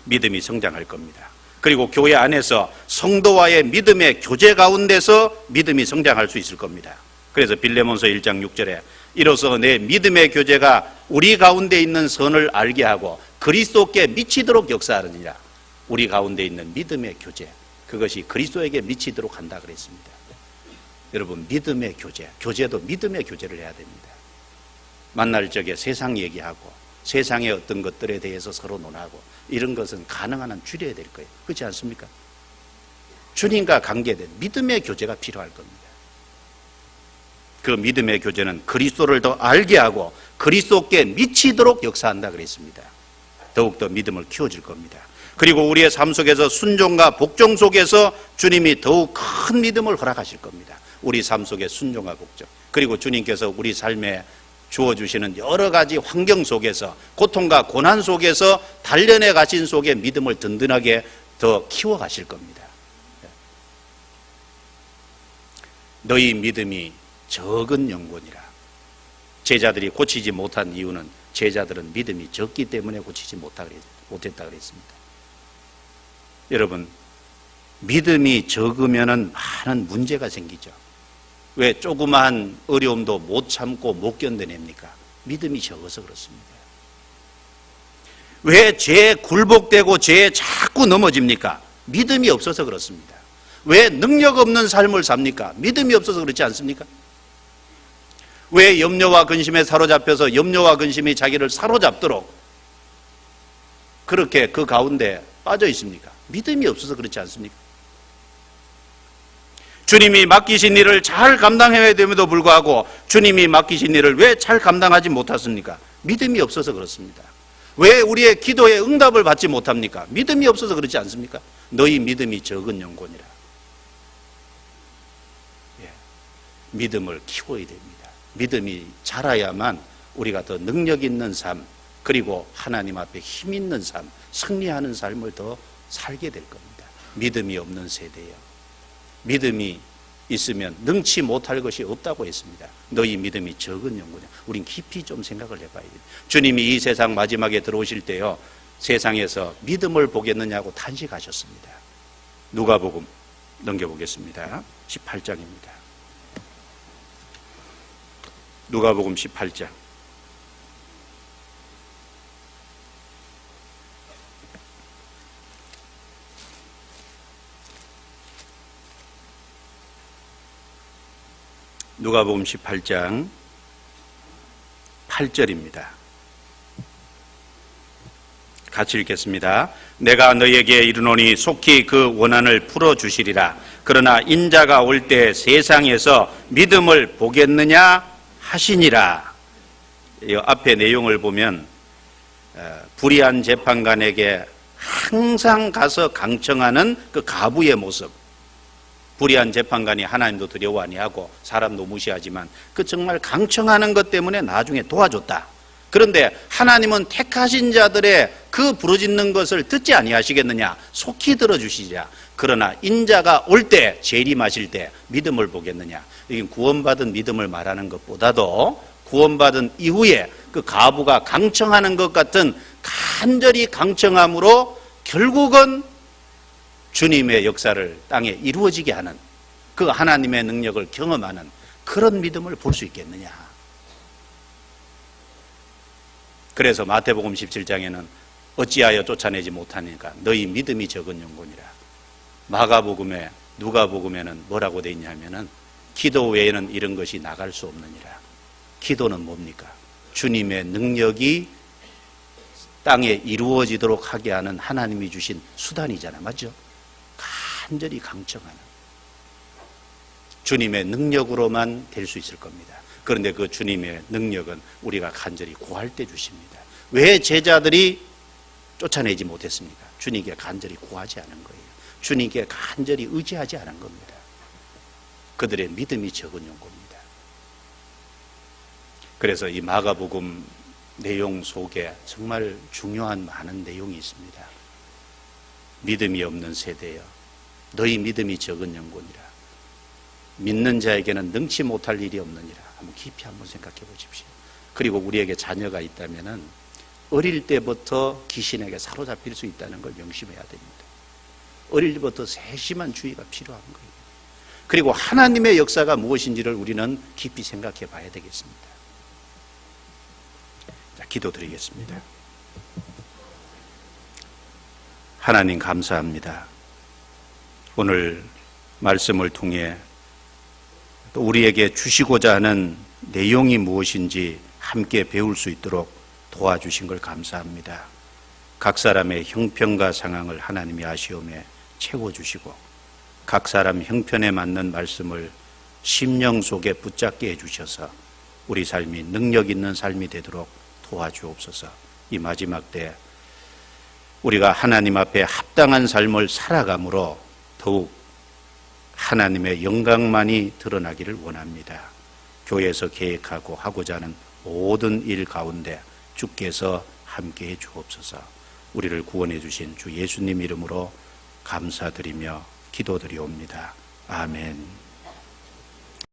믿음이 성장할 겁니다. 그리고 교회 안에서 성도와의 믿음의 교제 가운데서 믿음이 성장할 수 있을 겁니다. 그래서 빌레몬서 1장 6절에 이로써 내 믿음의 교제가 우리 가운데 있는 선을 알게 하고 그리스도께 미치도록 역사하느니라. 우리 가운데 있는 믿음의 교제, 그것이 그리스도에게 미치도록 한다 그랬습니다. 여러분, 믿음의 교제, 교제도 믿음의 교제를 해야 됩니다. 만날 적에 세상 얘기하고 세상의 어떤 것들에 대해서 서로 논하고 이런 것은 가능한 한 줄여야 될 거예요. 그렇지 않습니까? 주님과 관계된 믿음의 교제가 필요할 겁니다. 그 믿음의 교제는 그리스도를 더 알게 하고 그리스도께 미치도록 역사한다 그랬습니다. 더욱더 믿음을 키워줄 겁니다. 그리고 우리의 삶 속에서 순종과 복종 속에서 주님이 더욱 큰 믿음을 허락하실 겁니다. 우리 삶 속의 순종과 복종, 그리고 주님께서 우리 삶에 주어주시는 여러 가지 환경 속에서, 고통과 고난 속에서 단련해 가신 속에 믿음을 든든하게 더 키워가실 겁니다. 너희 믿음이 적은 영혼이라. 제자들이 고치지 못한 이유는 제자들은 믿음이 적기 때문에 고치지 못했다 그랬습니다. 여러분, 믿음이 적으면 많은 문제가 생기죠. 왜 조그마한 어려움도 못 참고 못 견뎌냅니까? 믿음이 적어서 그렇습니다. 왜 죄에 굴복되고 죄에 자꾸 넘어집니까? 믿음이 없어서 그렇습니다. 왜 능력 없는 삶을 삽니까? 믿음이 없어서 그렇지 않습니까? 왜 염려와 근심에 사로잡혀서 염려와 근심이 자기를 사로잡도록 그렇게 그 가운데 빠져 있습니까? 믿음이 없어서 그렇지 않습니까? 주님이 맡기신 일을 잘 감당해야 됨에도 불구하고 주님이 맡기신 일을 왜 잘 감당하지 못했습니까? 믿음이 없어서 그렇습니다. 왜 우리의 기도에 응답을 받지 못합니까? 믿음이 없어서 그렇지 않습니까? 너희 믿음이 적은 영혼이라. 믿음을 키워야 됩니다. 믿음이 자라야만 우리가 더 능력 있는 삶, 그리고 하나님 앞에 힘 있는 삶, 승리하는 삶을 더 살게 될 겁니다. 믿음이 없는 세대예요. 믿음이 있으면 능치 못할 것이 없다고 했습니다. 너희 믿음이 적은 영혼이야. 우린 깊이 좀 생각을 해봐야 돼요. 주님이 이 세상 마지막에 들어오실 때요, 세상에서 믿음을 보겠느냐고 탄식하셨습니다. 누가복음 넘겨보겠습니다. 18장입니다. 누가복음 18장. 누가복음 18장 8절입니다. 같이 읽겠습니다. 내가 너희에게 이르노니 속히 그 원한을 풀어주시리라. 그러나 인자가 올 때 세상에서 믿음을 보겠느냐 하시니라. 이 앞에 내용을 보면 불의한 재판관에게 항상 가서 강청하는 그 가부의 모습, 불의한 재판관이 하나님도 두려워 아니하고 사람도 무시하지만 그 정말 강청하는 것 때문에 나중에 도와줬다. 그런데 하나님은 택하신 자들의 그 부르짖는 것을 듣지 아니하시겠느냐? 속히 들어주시리라. 그러나 인자가 올 때, 재림하실 때 믿음을 보겠느냐? 이건 구원받은 믿음을 말하는 것보다도 구원받은 이후에 그 가부가 강청하는 것 같은 간절히 강청함으로 결국은 주님의 역사를 땅에 이루어지게 하는, 그 하나님의 능력을 경험하는 그런 믿음을 볼 수 있겠느냐. 그래서 마태복음 17장에는 어찌하여 쫓아내지 못하니까 너희 믿음이 적은 영혼이라. 마가복음에, 누가복음에는 뭐라고 돼 있냐면은 기도 외에는 이런 것이 나갈 수 없느니라. 기도는 뭡니까? 주님의 능력이 땅에 이루어지도록 하게 하는 하나님이 주신 수단이잖아요. 맞죠? 간절히 강청하는 주님의 능력으로만 될 수 있을 겁니다. 그런데 그 주님의 능력은 우리가 간절히 구할 때 주십니다. 왜 제자들이 쫓아내지 못했습니까? 주님께 간절히 구하지 않은 거예요. 주님께 간절히 의지하지 않은 겁니다. 그들의 믿음이 적은 용고입니다. 그래서 이 마가복음 내용 속에 정말 중요한 많은 내용이 있습니다. 믿음이 없는 세대여, 너희 믿음이 적은 영혼이라. 믿는 자에게는 능치 못할 일이 없느니라. 한번 깊이 한번 생각해 보십시오. 그리고 우리에게 자녀가 있다면은 어릴 때부터 귀신에게 사로잡힐 수 있다는 걸 명심해야 됩니다. 어릴 때부터 세심한 주의가 필요한 거예요. 그리고 하나님의 역사가 무엇인지를 우리는 깊이 생각해 봐야 되겠습니다. 자, 기도드리겠습니다. 하나님 감사합니다. 오늘 말씀을 통해 또 우리에게 주시고자 하는 내용이 무엇인지 함께 배울 수 있도록 도와주신 걸 감사합니다. 각 사람의 형편과 상황을 하나님이 아시오매 채워주시고 각 사람 형편에 맞는 말씀을 심령 속에 붙잡게 해주셔서 우리 삶이 능력 있는 삶이 되도록 도와주옵소서. 이 마지막 때 우리가 하나님 앞에 합당한 삶을 살아감으로 더욱 하나님의 영광만이 드러나기를 원합니다. 교회에서 계획하고 하고자 하는 모든 일 가운데 주께서 함께해 주옵소서. 우리를 구원해 주신 주 예수님 이름으로 감사드리며 기도드리옵니다. 아멘.